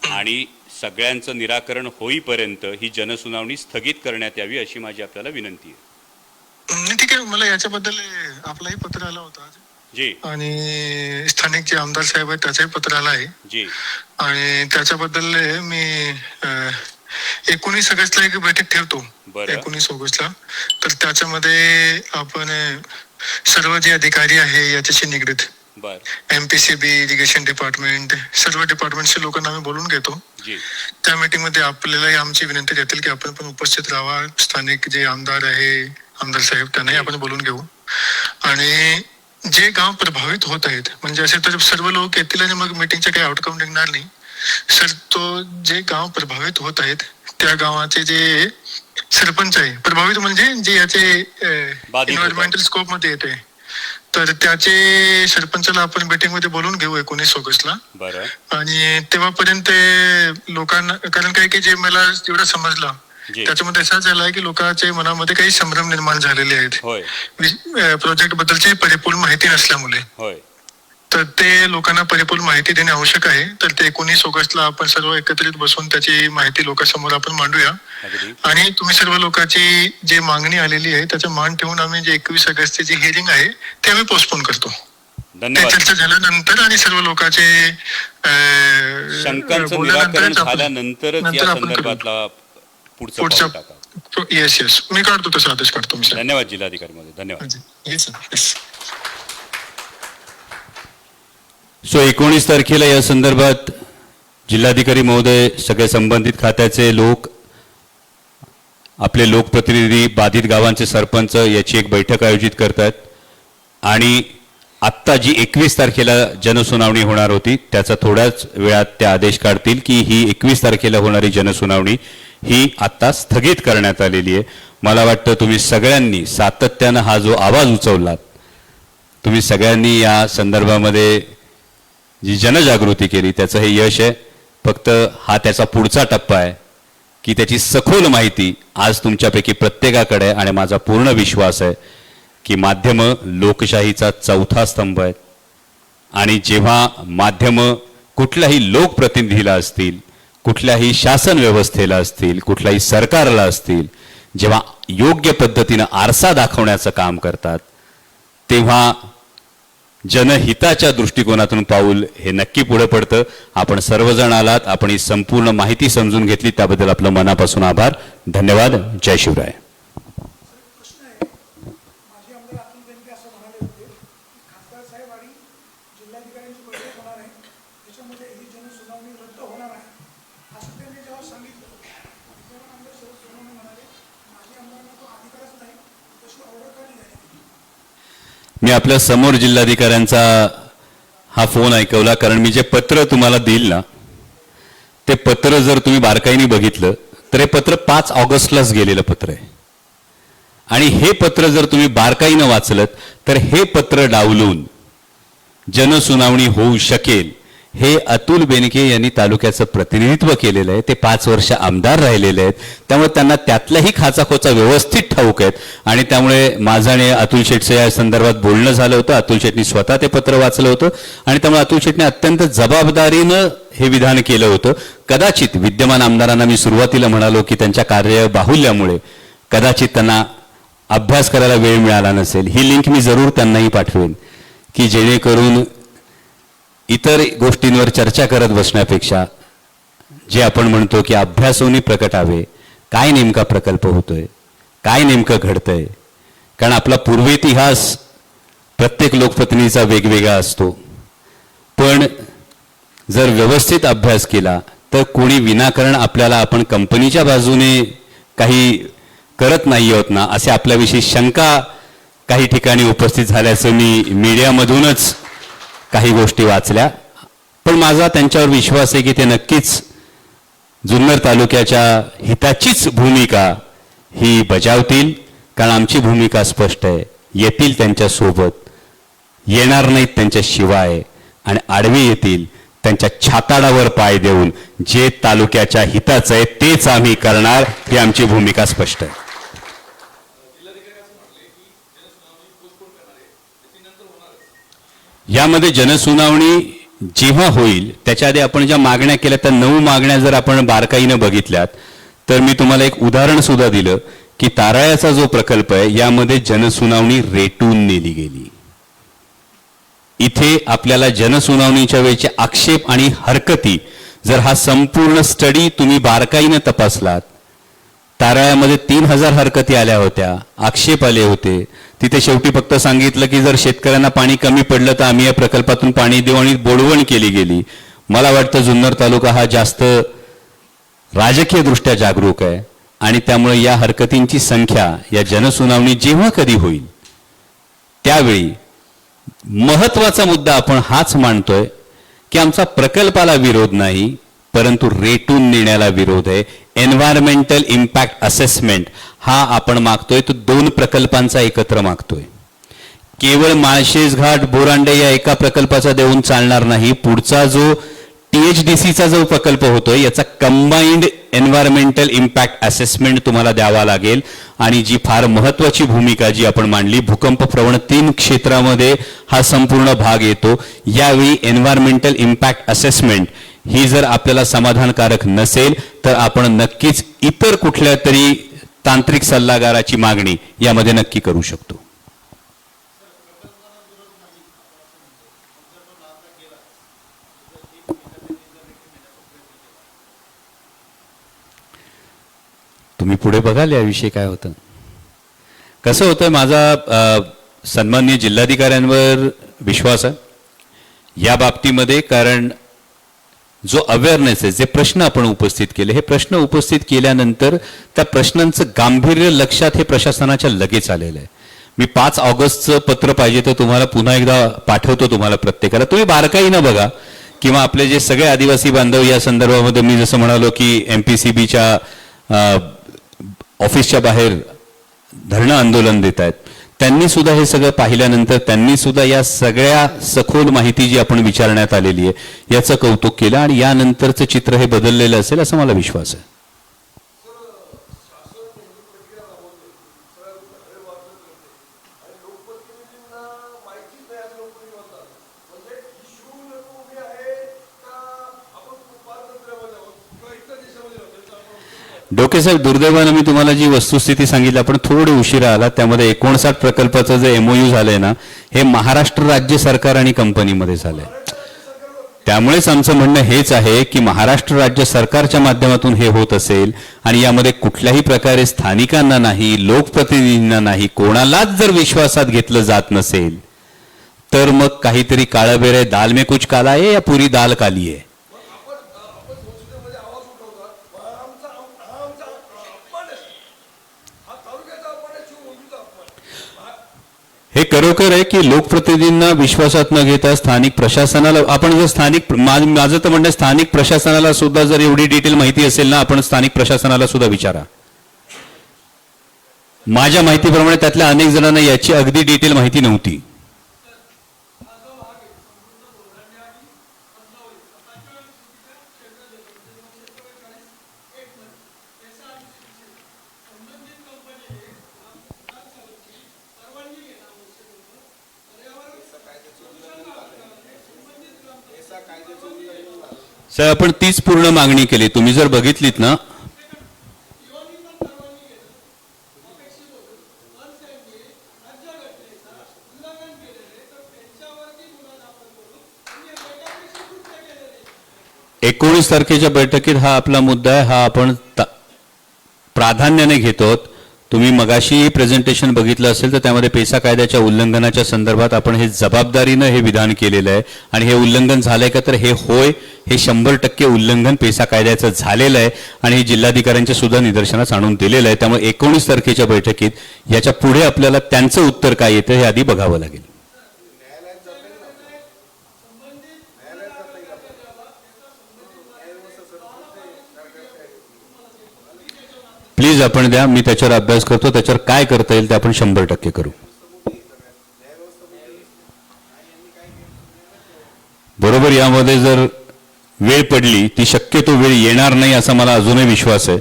आणि सगळ्यांचं निराकरण होईपर्यंत ही जनसुनावणी स्थगित करण्यात यावी अशी माझी आपल्याला विनंती आहे.
ठीक आहे, मला याच्याबद्दल आपलाही पत्र आला होता
जी.
आणि स्थानिक जे आमदार साहेब आहेत त्याचंही पत्र आलं आहे
जी.
आणि त्याच्याबद्दल मी 19 ऑगस्टला एक बैठक ठेवतो. 19 ऑगस्टला. तर त्याच्यामध्ये आपण सर्व जे अधिकारी आहे याच्याशी निगडीत MPCB, इरिगेशन डिपार्टमेंट, सर्व डिपार्टमेंटच्या लोकांना आम्ही बोलून घेतो. त्या मीटिंग मध्ये आपल्यालाही आमची विनंती देतील की आपण पण उपस्थित राहावा. स्थानिक जे आमदार आहे, आमदार साहेब, त्यांनाही आपण बोलून घेऊ. आणि जे गाव प्रभावित होत आहेत, म्हणजे असे तर सर्व लोक येतील आणि मग मीटिंगचे काही आउटकम निघणार नाही सर. तो जे गाव प्रभावित होत आहेत त्या गावाचे जे सरपंच आहे, प्रभावित म्हणजे जे याचे एन्व्हायरमेंटल स्कोप मध्ये येते, तर त्याचे सरपंचाला आपण मीटिंग मध्ये बोलून घेऊ 19 ऑगस्टला. आणि तेव्हापर्यंत लोकांना, कारण काय की जे मला जेवढं समजलं त्याच्यामध्ये असं झालंय की लोकांच्या मनामध्ये काही संभ्रम निर्माण झालेले आहेत प्रोजेक्ट बद्दलची परिपूर्ण माहिती नसल्यामुळे. तर ते लोकांना परिपूर्ण माहिती देणे आवश्यक आहे. तर ते 19 ऑगस्टला आपण सर्व एकत्रित बसून त्याची माहिती लोकांसमोर आपण मांडूया. आणि तुम्ही सर्व लोकांची जी मागणी आलेली आहे त्याचा मान ठेवून आम्ही जे 21 ऑगस्टची जी हिअरिंग आहे ते आम्ही पोस्टपोन करतो.
धन्यवाद.
चर्चा झाल्यानंतर आणि सर्व लोकांचे
शंकांचं निराकरण झाल्यानंतरच या संदर्भातला पुढचा
येस मी काढतो, तसा आदेश काढतो.
धन्यवाद जिल्हाधिकारी महोदय. धन्यवाद.
सो 19 तारखेला या संदर्भात जिल्हाधिकारी महोदय, सगळे संबंधित खात्याचे लोक, आपले लोकप्रतिनिधी, बाधित गावांचे सरपंच याची एक बैठक आयोजित करतात. आणि आत्ता जी 21 तारखेला जनसुनावणी होणार होती त्याचा थोड्याच वेळात ते आदेश काढतील की ही 21 तारखेला होणारी जनसुनावणी ही आत्ता स्थगित करण्यात आलेली आहे. मला वाटतं तुम्ही सगळ्यांनी सातत्यानं हा जो आवाज उचवलात, तुम्ही सगळ्यांनी या संदर्भामध्ये जी जनजागृती केली त्याचं हे यश आहे. फक्त हा त्याचा पुढचा टप्पा आहे की त्याची सखोल माहिती आज तुमच्यापैकी प्रत्येकाकडे आहे. आणि माझा पूर्ण विश्वास आहे की माध्यमं लोकशाहीचा चौथा स्तंभ आहेत. आणि जेव्हा माध्यमं कुठल्याही लोकप्रतिनिधीला असतील, कुठल्याही शासन व्यवस्थेला असतील, कुठल्याही सरकारला असतील, जेव्हा योग्य पद्धतीनं आरसा दाखवण्याचं काम करतात, तेव्हा जनहिताच्या दृष्टिकोनातून पाऊल हे नक्की पुढे पडतं. आपण सर्वजण आलात, आपण ही संपूर्ण माहिती समजून घेतली, त्याबद्दल आपलं मनापासून आभार. धन्यवाद. जय शिवराय. मी आपल्या समोर जिल्हाधिकाऱ्यांचा हा फोन ऐकवला, कारण मी जे पत्र तुम्हाला देईल ना, ते पत्र जर तुम्ही बारकाईने बघितलं तर हे पत्र 5 ऑगस्टलाच गेलेलं पत्र आहे. आणि हे पत्र जर तुम्ही बारकाईनं वाचलं तर हे पत्र डावलून जनसुनावणी होऊ शकेल हे अतुल बेनके यांनी तालुक्याचं प्रतिनिधित्व केलेलं आहे. ते 5 वर्ष आमदार राहिलेले आहेत, त्यामुळे त्यांना त्यातल्याही खाचाखोचा व्यवस्थित ठाऊक आहेत. आणि त्यामुळे माझं आणि अतुल शेटचं या संदर्भात बोलणं झालं होतं. अतुल शेटनी स्वतः ते पत्र वाचलं होतं आणि त्यामुळे अतुल शेटने अत्यंत जबाबदारीनं हे विधान केलं होतं. कदाचित विद्यमान आमदारांना मी सुरुवातीला म्हणालो की त्यांच्या कार्यबाहुल्यामुळे कदाचित त्यांना अभ्यास करायला वेळ मिळाला नसेल. ही लिंक मी जरूर त्यांनाही पाठवेन की जेणेकरून इतर गोष्टींवर चर्चा करत बसण्यापेक्षा जे आपण म्हणतो की अभ्यासोनी प्रकटावे, काय नेमका प्रकल्प होतोय, काय नेमकं घडतंय. कारण आपला पूर्व इतिहास प्रत्येक लोकप्रतिनिधीचा वेगवेगळा असतो, पण जर व्यवस्थित अभ्यास केला तर कोणी विनाकारण आपल्याला आपण कंपनीच्या बाजूने काही करत नाही आहोत ना असे आपल्याविषयी शंका काही ठिकाणी उपस्थित झाल्याचं मी मीडियामधूनच काही गोष्टी वाचल्या. पण माझा त्यांच्यावर विश्वास आहे की ते नक्कीच जुन्नर तालुक्याच्या हिताचीच भूमिका ही बजावतील, कारण आमची भूमिका स्पष्ट आहे. येतील त्यांच्यासोबत, येणार नाहीत त्यांच्याशिवाय, आणि आडवे येतील त्यांच्या छाताडावर पाय देऊन जे तालुक्याच्या हिताचं आहे तेच आम्ही करणार. ही आमची भूमिका स्पष्ट आहे. यामध्ये जनसुनावणी जेव्हा होईल त्याच्या आधी आपण ज्या मागण्या केल्या त्या 9 मागण्या जर आपण बारकाईनं बघितल्यात तर मी तुम्हाला एक उदाहरण सुद्धा दिलं की ताराळ्याचा जो प्रकल्प आहे यामध्ये जनसुनावणी रेटून नेली गेली. इथे आपल्याला जनसुनावणीच्या वेळेचे आक्षेप आणि हरकती जर हा संपूर्ण स्टडी तुम्ही बारकाईनं तपासलात, ताराळ्यामध्ये 3000 हरकती आल्या होत्या, आक्षेप आले होते. तिथे शेवटी फक्त सांगितलं की जर शेतकऱ्यांना पाणी कमी पडलं तर आम्ही या प्रकल्पातून पाणी देऊ, आणि बोडवण केली गेली. मला वाटतं जुन्नर तालुका हा जास्त राजकीय दृष्ट्या जागरूक आहे, आणि त्यामुळे या हरकतींची संख्या या जनसुनावणी जेव्हा कधी होईल त्यावेळी महत्वाचा मुद्दा आपण हाच मांडतोय की आमचा प्रकल्पाला विरोध नाही, परंतु रेटून नेण्याला विरोध आहे. एन्व्हायरमेंटल इम्पॅक्ट असेसमेंट हा आपण मागतोय, तो 2 प्रकल्पांचा एकत्र मागतोय. केवळ माळशेज घाट बोरांडे या एका प्रकल्पाचा देऊन चालणार नाही. पुढचा जो THDCचा जो प्रकल्प होतोय याचा कंबाईंड एन्व्हायरमेंटल इम्पॅक्ट असेसमेंट तुम्हाला द्यावा लागेल. आणि जी फार महत्वाची भूमिका जी आपण मांडली, भूकंप प्रवण 3 क्षेत्रामध्ये हा संपूर्ण भाग येतो. यावेळी एन्व्हायरमेंटल इम्पॅक्ट असेसमेंट ही जर आपल्याला समाधानकारक नसेल तर आपण नक्कीच इतर कुठल्या तरी तांत्रिक सल्लागाराची मागणी यामध्ये नक्की करू शकतो. तुम्ही पुढे बघाल याविषयी काय होतं. कसं होतं, माझा सन्माननीय जिल्हाधिकाऱ्यांवर विश्वास आहे या बाबतीमध्ये, कारण जो अवेअरनेस आहे, जे प्रश्न आपण उपस्थित केले, हे प्रश्न उपस्थित केल्यानंतर त्या प्रश्नांचं गांभीर्य लक्षात हे प्रशासनाच्या लगेच आलेलं आहे. मी 5 ऑगस्टचं पत्र पाहिजे तर तुम्हाला पुन्हा एकदा पाठवतो तुम्हाला प्रत्येकाला, तुम्ही बारकाईनं बघा. किंवा आपले जे सगळे आदिवासी बांधव या संदर्भामध्ये मी जसं म्हणालो की MPCBच्या ऑफिसच्या बाहेर धरणं आंदोलन देत आहेत, त्यांनी सुद्धा हे सगळं पाहिल्यानंतर त्यांनी सुद्धा या सगळ्या सखोल माहिती जी आपण विचारण्यात आलेली आहे याचं कौतुक केलं, आणि यानंतरचं चित्र हे बदललेलं असेल असं मला विश्वास आहे. डोकेसाहेब, दुर्दैवानं मी तुम्हाला जी वस्तुस्थिती सांगितली, आपण थोडे उशिरा आला. त्यामध्ये 59 प्रकल्पाचं जे MOU झालंय ना, हे महाराष्ट्र राज्य सरकार आणि कंपनीमध्ये झालंय. त्यामुळेच आमचं म्हणणं हेच आहे की महाराष्ट्र राज्य सरकारच्या माध्यमातून हे होत असेल आणि यामध्ये कुठल्याही प्रकारे स्थानिकांना नाही, लोकप्रतिनिधींना नाही, कोणालाच जर विश्वासात घेतलं जात नसेल तर मग काहीतरी काळबेर आहे. दाल में कुछ काला आहे या पुरी दाल काली आहे. हे खरोखर आहे की लोकप्रतिनिधींना विश्वासात न घेता स्थानिक प्रशासनाला, आपण जर स्थानिक, माझं तर म्हणणं स्थानिक प्रशासनाला सुद्धा जर एवढी डिटेल माहिती असेल ना, आपण स्थानिक प्रशासनाला सुद्धा विचारा. माझ्या माहितीप्रमाणे त्यातल्या अनेक जणांना याची अगदी डिटेल माहिती नव्हती. सर, आपण तीच पूर्ण मागणी केली. तुम्ही जर बघितलीत ना, एकोणीस तारखेच्या बैठकीत हा आपला मुद्दा आहे, हा आपण प्राधान्याने घेतो. तुम्ही मगाशी प्रेझेंटेशन बघितलं असेल तर त्यामध्ये पेसा कायद्याच्या उल्लंघनाच्या संदर्भात आपण हे जबाबदारीनं हे विधान केलेलं आहे. आणि हे उल्लंघन झालंय का तर हे होय, हे 100% उल्लंघन पेसा कायद्याचं झालेलं आहे आणि हे जिल्हाधिकाऱ्यांच्या सुद्धा निदर्शनास आणून दिलेलं आहे. त्यामुळे 19 तारखेच्या बैठकीत याच्या पुढे आपल्याला त्यांचं उत्तर काय येतं हे आधी बघावं लागेल. प्लीज प्लीज आपण द्या, मी त्याच्यावर अभ्यास करतो, त्याच्यावर काय करता येईल ते आपण 100% करू. बरोबर, यामध्ये जर वेळ पडली, ती शक्यतो वेळ येणार नाही असा मला अजूनही विश्वास आहे.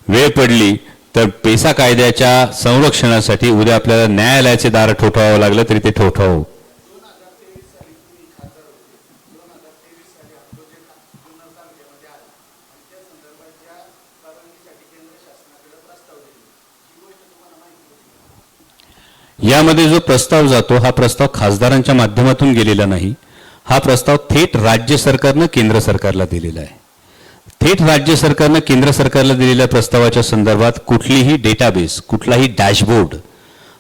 वेळ पडली तर पेसा कायद्याच्या संरक्षणासाठी उद्या आपल्याला न्यायालयाचे दार ठोठावावं लागलं तरी ते ठोठावं. यामध्ये जो प्रस्ताव जातो हा प्रस्ताव खासदारांच्या माध्यमातून गेलेला नाही. हा प्रस्ताव थेट राज्य सरकारनं केंद्र सरकारला दिलेला आहे. थेट राज्य सरकारनं केंद्र सरकारला दिलेल्या प्रस्तावाच्या संदर्भात कुठलीही डेटाबेस, कुठलाही डॅशबोर्ड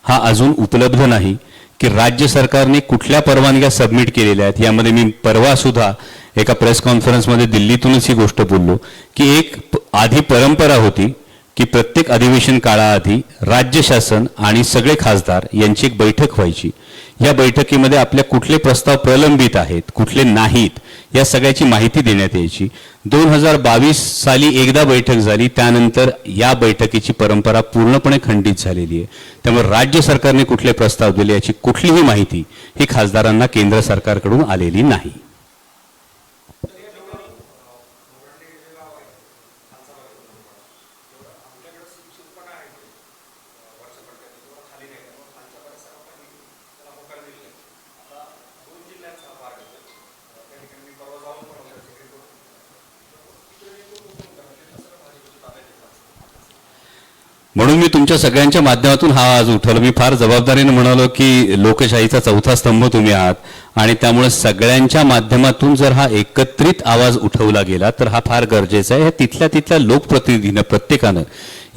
हा अजून उपलब्ध नाही की राज्य सरकारने कुठल्या परवानग्या सबमिट केलेल्या आहेत. यामध्ये मी परवा सुद्धा एका प्रेस कॉन्फरन्समध्ये दिल्लीतूनच ही गोष्ट बोललो की एक आधी परंपरा होती की प्रत्येक अधिवेशन काळाआधी राज्य शासन आणि सगळे खासदार यांची एक बैठक व्हायची. या बैठकीमध्ये आपल्या कुठले प्रस्ताव प्रलंबित आहेत, कुठले नाहीत, या सगळ्याची माहिती देण्यात यायची. 2022 साली एकदा बैठक झाली, त्यानंतर या बैठकीची परंपरा पूर्णपणे खंडित झालेली आहे. त्यामुळे राज्य सरकारने कुठले प्रस्ताव दिले याची कुठलीही माहिती ही खासदारांना केंद्र सरकारकडून आलेली नाही. म्हणून मी तुमच्या सगळ्यांच्या माध्यमातून हा आवाज उठवला. मी फार जबाबदारीने म्हणालो की लोकशाहीचा चौथा स्तंभ तुम्ही आहात आणि त्यामुळे सगळ्यांच्या माध्यमातून जर हा एकत्रित आवाज उठवला गेला तर हा फार गरजेचा आहे. तिथल्या लोकप्रतिनिधीनं प्रत्येकानं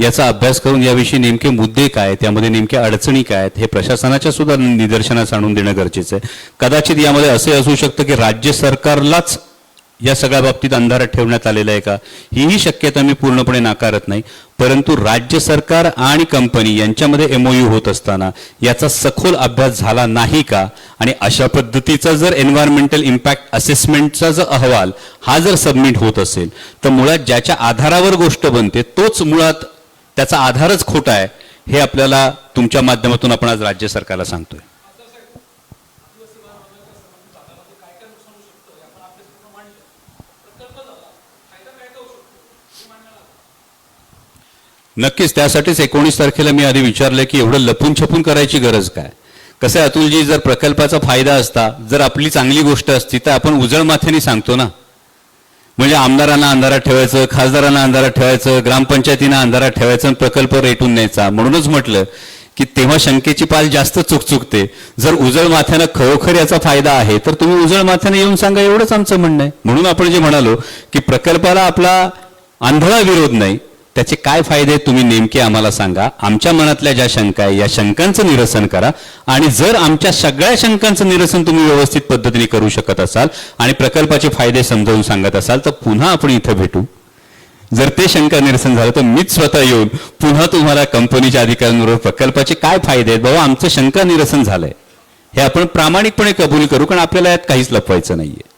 याचा अभ्यास करून याविषयी नेमके मुद्दे काय, त्यामध्ये नेमक्या अडचणी काय आहेत हे प्रशासनाच्या सुद्धा निदर्शनास आणून देणं गरजेचं आहे. कदाचित यामध्ये असे असू शकतं की राज्य सरकारलाच या सगळ्या बाबतीत अंधारात ठेवण्यात आलेलं आहे का, हीही शक्यता मी पूर्णपणे नाकारत नाही. परंतु राज्य सरकार आणि कंपनी यांच्यामध्ये MOU होत असताना याचा सखोल अभ्यास झाला नाही का, आणि अशा पद्धतीचा जर एन्व्हायरमेंटल इम्पॅक्ट असेसमेंटचा जर अहवाल हा जर सबमिट होत असेल तर मुळात ज्याच्या आधारावर गोष्ट बनते तोच मुळात त्याचा आधारच खोटा आहे, हे आपल्याला तुमच्या माध्यमातून आपण आज राज्य सरकारला सांगतोय. नक्कीच, त्यासाठीच 19 तारखेला मी आधी विचारलं की एवढं लपून छपून करायची गरज काय. कसं आहे अतुलजी, जर प्रकल्पाचा फायदा असता, जर आपली चांगली गोष्ट असती तर आपण उजळ माथ्याने सांगतो ना. म्हणजे आमदारांना अंधारात ठेवायचं, खासदारांना अंधारात ठेवायचं, ग्रामपंचायतींना अंधारात ठेवायचं आणि प्रकल्प रेटून न्यायचा. म्हणूनच म्हटलं की तेव्हा शंकेची पाल जास्त चुकचुकते. जर उजळ माथ्यानं खरोखर याचा फायदा आहे तर तुम्ही उजळ माथ्याने येऊन सांगा, एवढंच आमचं म्हणणं आहे. म्हणून आपण जे म्हणालो की प्रकल्पाला आपला आंधळा विरोध नाही, त्याचे काय फायदे तुम्ही नेमके आम्हाला सांगा. आमच्या मनातल्या ज्या शंका आहे या शंकांचं निरसन करा, आणि जर आमच्या सगळ्या शंकांचं निरसन तुम्ही व्यवस्थित पद्धतीने करू शकत असाल आणि प्रकल्पाचे फायदे समजावून सांगत असाल तर पुन्हा आपण इथं भेटू. जर ते शंका निरसन झालं तर मीच स्वतः येऊन पुन्हा तुम्हाला कंपनीच्या अधिकाऱ्यांबरोबर प्रकल्पाचे काय फायदे आहेत बाबा आमचं शंका निरसन झालंय हे आपण प्रामाणिकपणे कबूल करू, कारण आपल्याला यात काहीच लपवायचं नाहीये.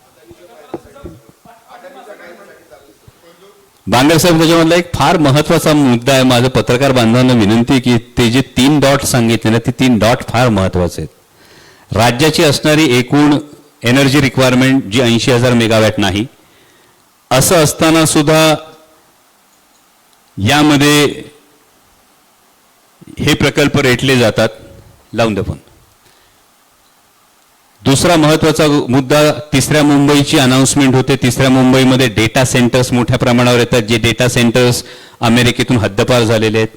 बांगर साहेब, त्याच्यामधला एक फार महत्वाचा मुद्दा आहे. माझं पत्रकार बांधवांना विनंती की ते जे 3 डॉट सांगितले ना, ते 3 डॉट फार महत्वाचे आहेत. राज्याची असणारी एकूण एनर्जी रिक्वायरमेंट जी 80,000 मेगावॅट नाही, असं असताना सुद्धा यामध्ये हे प्रकल्प रेटले जातात. लावून द्या फोन. दुसरा महत्वाचा मुद्दा, 3ऱ्या मुंबईची अनाउन्समेंट होते. 3ऱ्या मुंबईमध्ये डेटा सेंटर्स मोठ्या प्रमाणावर येतात, जे डेटा सेंटर्स अमेरिकेतून हद्दपार झालेले आहेत.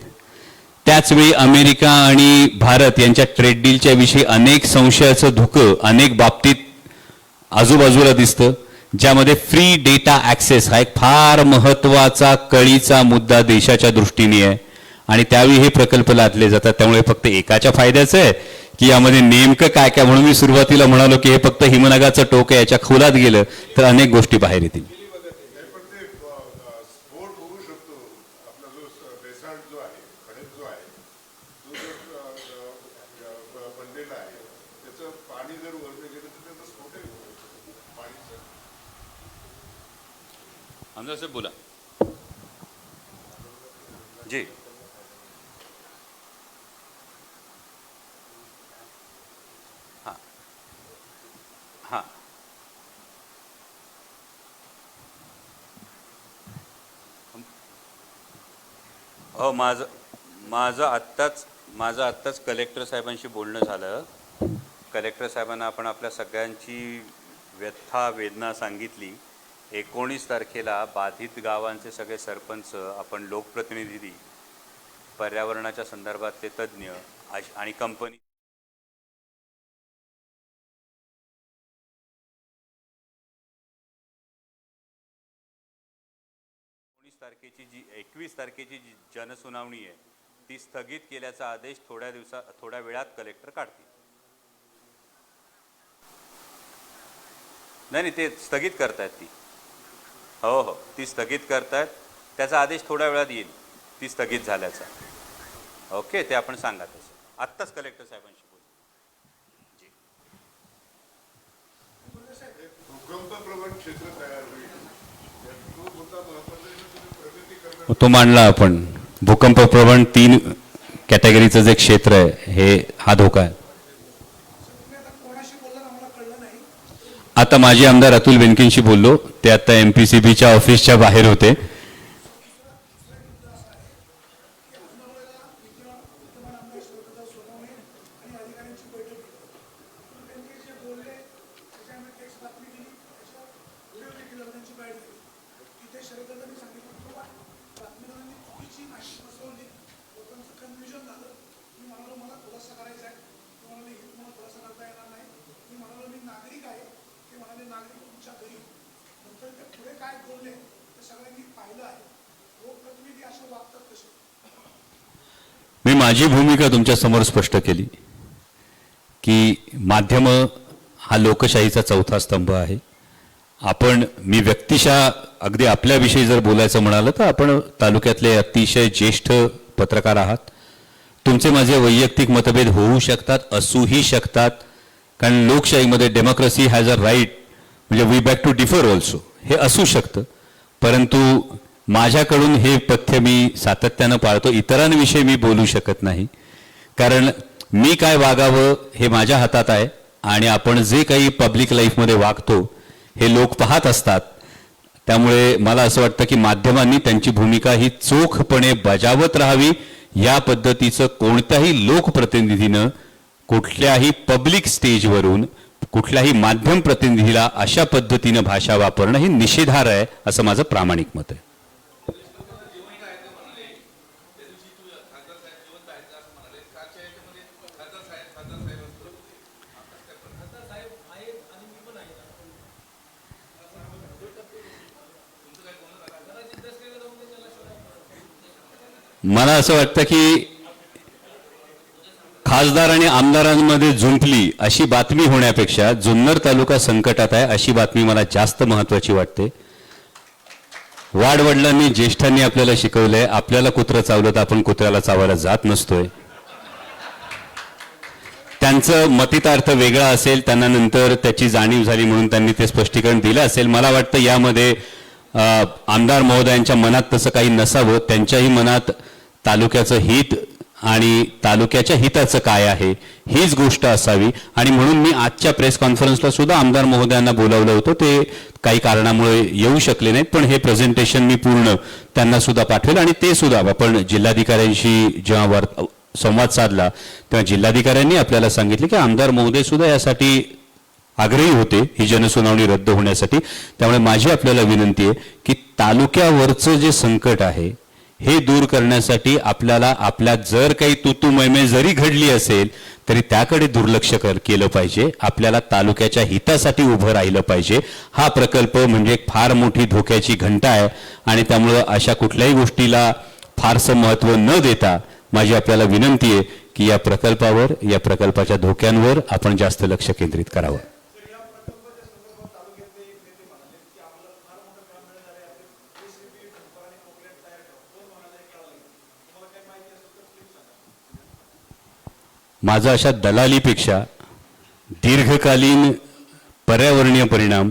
त्याचवेळी अमेरिका आणि भारत यांच्या ट्रेड डीलच्या विषयी अनेक संशयाचं धुकं अनेक बाबतीत आजूबाजूला दिसतं, ज्यामध्ये फ्री डेटा ॲक्सेस हा एक फार महत्वाचा कळीचा मुद्दा देशाच्या दृष्टीने आहे, आणि त्यावेळी हे प्रकल्प लादले जातात. त्यामुळे फक्त एकाच्या फायद्याचं आहे की यामध्ये नेमकं काय काय, म्हणून मी सुरुवातीला म्हणालो की हे फक्त हिमनगाचं टोक आहे, याच्या खोलात गेलं तर अनेक गोष्टी बाहेर येतील.
आमदार साहेब बोला. जी हां हां हो माझं आत्ताच कलेक्टर साहेबांशी बोलणं झालं. कलेक्टर साहेबांना आपण आपल्या सगळ्यांची व्यथा वेदना सांगितली. 19 तारखेला बाधित गावांचे सगळे सरपंच, आपण लोकप्रतिनिधी, पर्यावरणाच्या संदर्भातले तज्ज्ञ आणि कंपनी 21 तारखेची जी जनसुनावणी आहे ती स्थगित केल्याचा आदेश थोड्या वेळात कलेक्टर काढतील. नाही ते स्थगित करतायत ती. हो ती स्थगित करतायत. त्याचा आदेश थोड्या वेळात येईल ती स्थगित झाल्याचा. ओके, ते आपण सांगा तसं. आत्ताच कलेक्टर साहेबांशी बोल.
भूकंपप्रवण क्षेत्र तयार होईल. तो मुद्दा महत्त्वाचा आहे. प्रगती करणार
तो मांडला आपण. भूकंप प्रवण 3 कॅटेगरीचं जे क्षेत्र आहे हा धोका आहे. आता माझे आमदार अतुल बेनकेंशी बोललो. ते आता MPCBच्या ऑफिसच्या बाहेर होते. मी माझी भूमिका तुमच्या समोर स्पष्ट केली की माध्यम हा लोकशाहीचा चौथा स्तंभ आहे. मी व्यक्तिशः अगदी आपल्याविषयी जर बोलायचं म्हणालं तर आपण तालुक्यातले अतिशय ज्येष्ठ पत्रकार आहात. तुमचे माझे वैयक्तिक मतभेद होऊ शकतात, असूही शकतात, कारण लोकशाहीमध्ये डेमोक्रेसी हॅज अ राईट, म्हणजे we back to differ also, हे असू शकतं. परंतु माझ्याकडून हे पथ्य मी सातत्यानं पाळतो. इतरांविषयी मी बोलू शकत नाही, कारण मी काय वागावं हे माझ्या हातात आहे. आणि आपण जे काही पब्लिक लाईफमध्ये वागतो हे लोक पाहत असतात. त्यामुळे मला असं वाटतं की माध्यमांनी त्यांची भूमिका ही चोखपणे बजावत राहावी. या पद्धतीचं कोणत्याही लोकप्रतिनिधीनं कुठल्याही पब्लिक स्टेजवरून कुठल्याही माध्यम प्रतिनिधीला अशा पद्धतीनं भाषा वापरणं ही निषेधार्ह आहे, असं माझं प्रामाणिक मत आहे. मला असं वाटतं की खासदार आणि आमदारांमध्ये झुंपली अशी बातमी होण्यापेक्षा जुन्नर तालुका संकटात आहे अशी बातमी मला जास्त महत्त्वाची वाटते. वाडवडिलांनी ज्येष्ठांनी आपल्याला शिकवलंय, आपल्याला कुत्रं चावलं तर आपण कुत्र्याला चावायला जात नसतोय. त्यांचं मतितार्थ वेगळा असेल, त्यांना नंतर त्याची जाणीव झाली म्हणून त्यांनी ते स्पष्टीकरण दिलं असेल. मला वाटतं यामध्ये आमदार महोदयांच्या मनात तसं काही नसावं. त्यांच्याही मनात तालुक्याचं हित आणि तालुक्याच्या हिताचं काय आहे हीच गोष्ट असावी. आणि म्हणून मी आजच्या प्रेस कॉन्फरन्सला सुद्धा आमदार महोदयांना बोलावलं होतं. ते काही कारणामुळे येऊ शकले नाहीत, पण हे प्रेझेंटेशन मी पूर्ण त्यांना सुद्धा पाठवेल. आणि ते सुद्धा आपण जिल्हाधिकाऱ्यांशी जेव्हा संवाद साधला तेव्हा जिल्हाधिकाऱ्यांनी आपल्याला सांगितले की आमदार महोदय सुद्धा यासाठी आग्रही होते ही जनसुनावणी रद्द होण्यासाठी. त्यामुळे माझी आपल्याला विनंती आहे की तालुक्यावरचं जे संकट आहे हे दूर करण्यासाठी आपल्याला आपल्यात जर काही तुतुमैमे जरी घडली असेल तरी त्याकडे दुर्लक्ष केलं पाहिजे. आपल्याला तालुक्याच्या हितासाठी उभं राहिलं पाहिजे. हा प्रकल्प म्हणजे एक फार मोठी धोक्याची घंटा आहे आणि त्यामुळं अशा कुठल्याही गोष्टीला फारसं महत्त्व न देता माझी आपल्याला विनंती आहे की या प्रकल्पावर, या प्रकल्पाच्या धोक्यांवर आपण जास्त लक्ष केंद्रित करावं. माझा अशा दलालीपेक्षा दीर्घकालीन पर्यावरणीय परिणाम,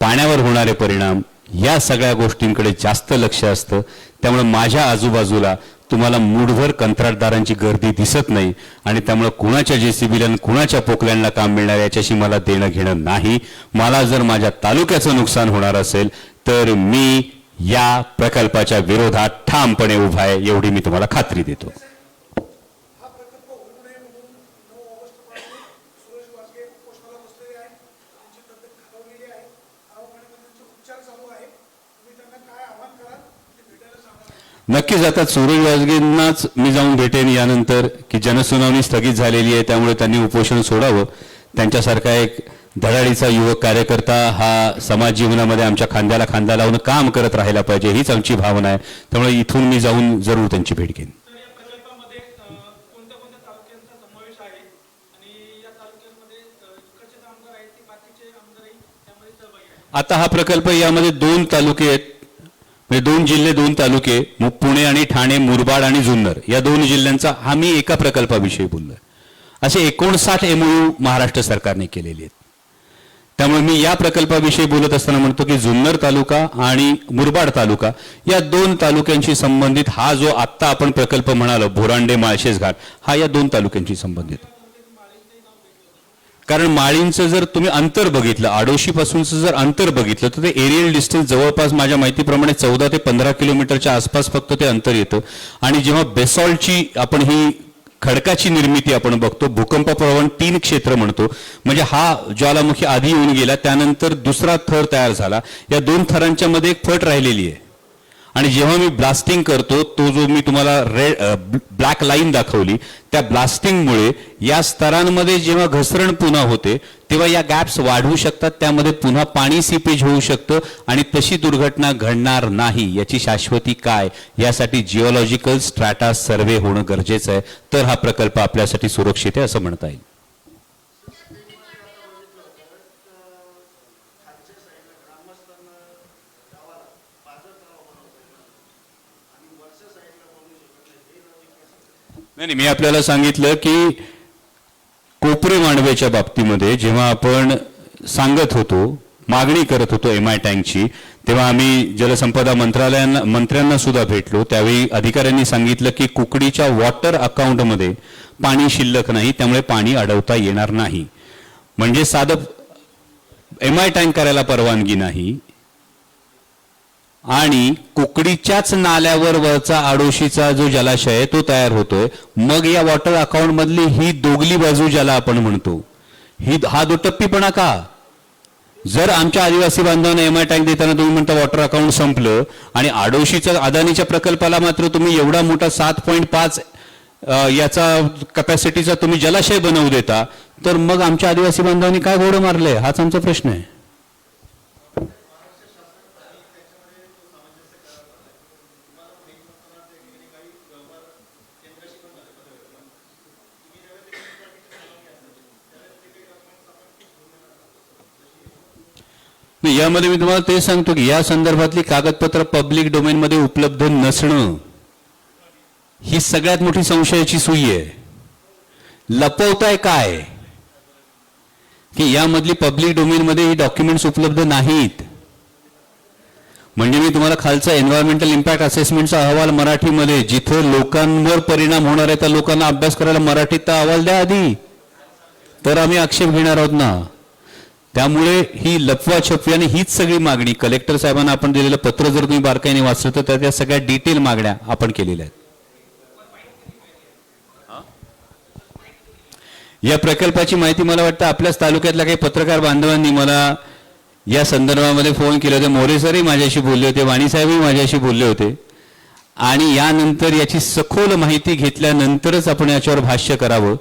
पाण्यावर होणारे परिणाम या सगळ्या गोष्टींकडे जास्त लक्ष असतं. त्यामुळे माझ्या आजूबाजूला तुम्हाला मूठभर कंत्राटदारांची गर्दी दिसत नाही आणि त्यामुळे कुणाच्या JCBला आणि कुणाच्या पोकलँडला काम मिळणार याच्याशी मला देणं घेणं नाही. मला जर माझ्या तालुक्याचं नुकसान होणार असेल तर मी या प्रकल्पाच्या विरोधात ठामपणे उभा आहे, एवढी मी तुम्हाला खात्री देतो.
हा प्रकल्प होऊ नये म्हणून 9 ऑगस्ट पासून सुरेश वासगे उपोषणाला बसलेले आहेत. त्यांची तब्येत खालावलेली आहे. दवाखान्यामध्ये त्यांचे उपचार चालू आहे. तुम्ही त्यांना काय आवाहन कराल ते भेटायला सांगा.
नक्कीच आता सूरज वाजगेंनाच मी जाऊन भेटेन यानंतर की जनसुनावणी स्थगित झालेली आहे, त्यामुळे त्यांनी उपोषण सोडावं. त्यांच्यासारखा एक धडाडीचा युवक कार्यकर्ता हा समाज जीवनामध्ये आमच्या खांद्याला खांदा लावून काम करत राहायला पाहिजे, हीच आमची भावना आहे. त्यामुळे इथून मी जाऊन जरूर त्यांची भेट घेईन.
तर या प्रकल्पामध्ये कोणत्या कोणत्या तालुक्यांचा समावेश आहे आणि या तालुक्यांमध्ये इकडचे जे आमदार आहेत ते बाकीचे आमदारही त्यामध्ये सहभागी आहेत?
आता हा प्रकल्प यामध्ये 2 तालुके आहेत, म्हणजे 2 जिल्हे 2 तालुके, पुणे आणि ठाणे, मुरबाड आणि जुन्नर या 2 जिल्ह्यांचा हा मी एका प्रकल्पाविषयी बोललोय. असे 59 MOU महाराष्ट्र सरकारने केलेले आहेत. त्यामुळे मी या प्रकल्पाविषयी बोलत असताना म्हणतो की जुन्नर तालुका आणि मुरबाड तालुका या 2 तालुक्यांशी संबंधित हा जो आत्ता आपण प्रकल्प म्हणालो भोरांडे माळशेज घाट हा या 2 तालुक्यांशी संबंधित. कारण माळींचं जर तुम्ही अंतर बघितलं, आडोशीपासूनचं जर अंतर बघितलं तर ते एरियल डिस्टन्स जवळपास माझ्या माहितीप्रमाणे 14 ते 15 किलोमीटरच्या आसपास फक्त ते अंतर येतं. आणि जेव्हा बेसॉल्टची आपण ही खडकाची निर्मिती आपण बघतो, भूकंप प्रवण 3 क्षेत्र म्हणतो, म्हणजे हा ज्वालामुखी आधी येऊन गेला, त्यानंतर दुसरा थर तयार झाला, या 2 थरांच्या मध्ये एक फट राहिलेली आहे. आणि जेव्हा मी ब्लास्टिंग करतो, तो जो मी तुम्हाला ब्लॅक लाईन दाखवली, त्या ब्लास्टिंगमुळे या स्तरांमध्ये जेव्हा घसरण पुन्हा होते तेव्हा या गॅप्स वाढू शकतात, त्यामध्ये पुन्हा पाणी सीपेज होऊ शकतं आणि तशी दुर्घटना घडणार नाही. याची शाश्वती काय, यासाठी जिओलॉजिकल स्ट्रॅटा सर्व्हे होणं गरजेचं आहे, तर हा प्रकल्प आपल्यासाठी सुरक्षित आहे असं म्हणता येईल. नाही, मी आपल्याला सांगितलं की कोपरे मांडवेच्या बाबतीमध्ये जेव्हा आपण सांगत होतो, मागणी करत होतो MI टँकची, तेव्हा आम्ही जलसंपदा मंत्र्यांना सुद्धा भेटलो. त्यावेळी अधिकाऱ्यांनी सांगितलं की कुकडीच्या वॉटर अकाउंटमध्ये पाणी शिल्लक नाही, त्यामुळे पाणी अडवता येणार नाही. म्हणजे साधं MI टँक करायला परवानगी नाही आणि कुकडीच्याच नाल्यावर वरचा आडोशीचा जो जलाशय आहे तो तयार होतोय. मग या वॉटर अकाउंट मधली ही दोगली बाजू ज्याला आपण म्हणतो, हा दुटप्पीपणा का? जर आमच्या आदिवासी बांधवांना MI टँक देताना तुम्ही म्हणता वॉटर अकाउंट संपलं आणि आडोशीच्या अदानीच्या प्रकल्पाला मात्र तुम्ही एवढा मोठा 7.5 याचा कॅपॅसिटीचा तुम्ही जलाशय बनवू देता, तर मग आमच्या आदिवासी बांधवांनी काय घोडं मारलंय, हाच आमचा प्रश्न आहे. यामध्ये मी तुम्हाला ते सांगतो की या संदर्भातली कागदपत्र पब्लिक डोमेन मध्ये उपलब्ध नसणं ही सगळ्यात मोठी संशयाची सुई आहे. लपवताय काय की यामधली पब्लिक डोमेन मध्ये ही डॉक्युमेंट्स उपलब्ध नाहीत. म्हणजे मी तुम्हाला खालचा एन्व्हायरमेंटल इम्पॅक्ट असेसमेंटचा अहवाल मराठीमध्ये, जिथं लोकांवर परिणाम होणार आहे त्या लोकांना अभ्यास करायला मराठीत अहवाल द्या आधी, तर आम्ही आक्षेप घेणार आहोत ना. त्यामुळे ही लपवाछपवी आणि हीच सगळी मागणी कलेक्टर साहेबांना आपण दिलेलं पत्र जर तुम्ही बारकाईने वाचलं तर त्या सगळ्या डिटेल मागण्या आपण केलेल्या आहेत. या प्रकल्पाची माहिती मला वाटतं आपल्याच तालुक्यातल्या काही पत्रकार बांधवांनी मला या संदर्भामध्ये फोन केले होते. मोरे सरही माझ्याशी बोलले होते, वाणी साहेबही माझ्याशी बोलले होते आणि यानंतर याची सखोल माहिती घेतल्यानंतरच आपण याच्यावर भाष्य करावं.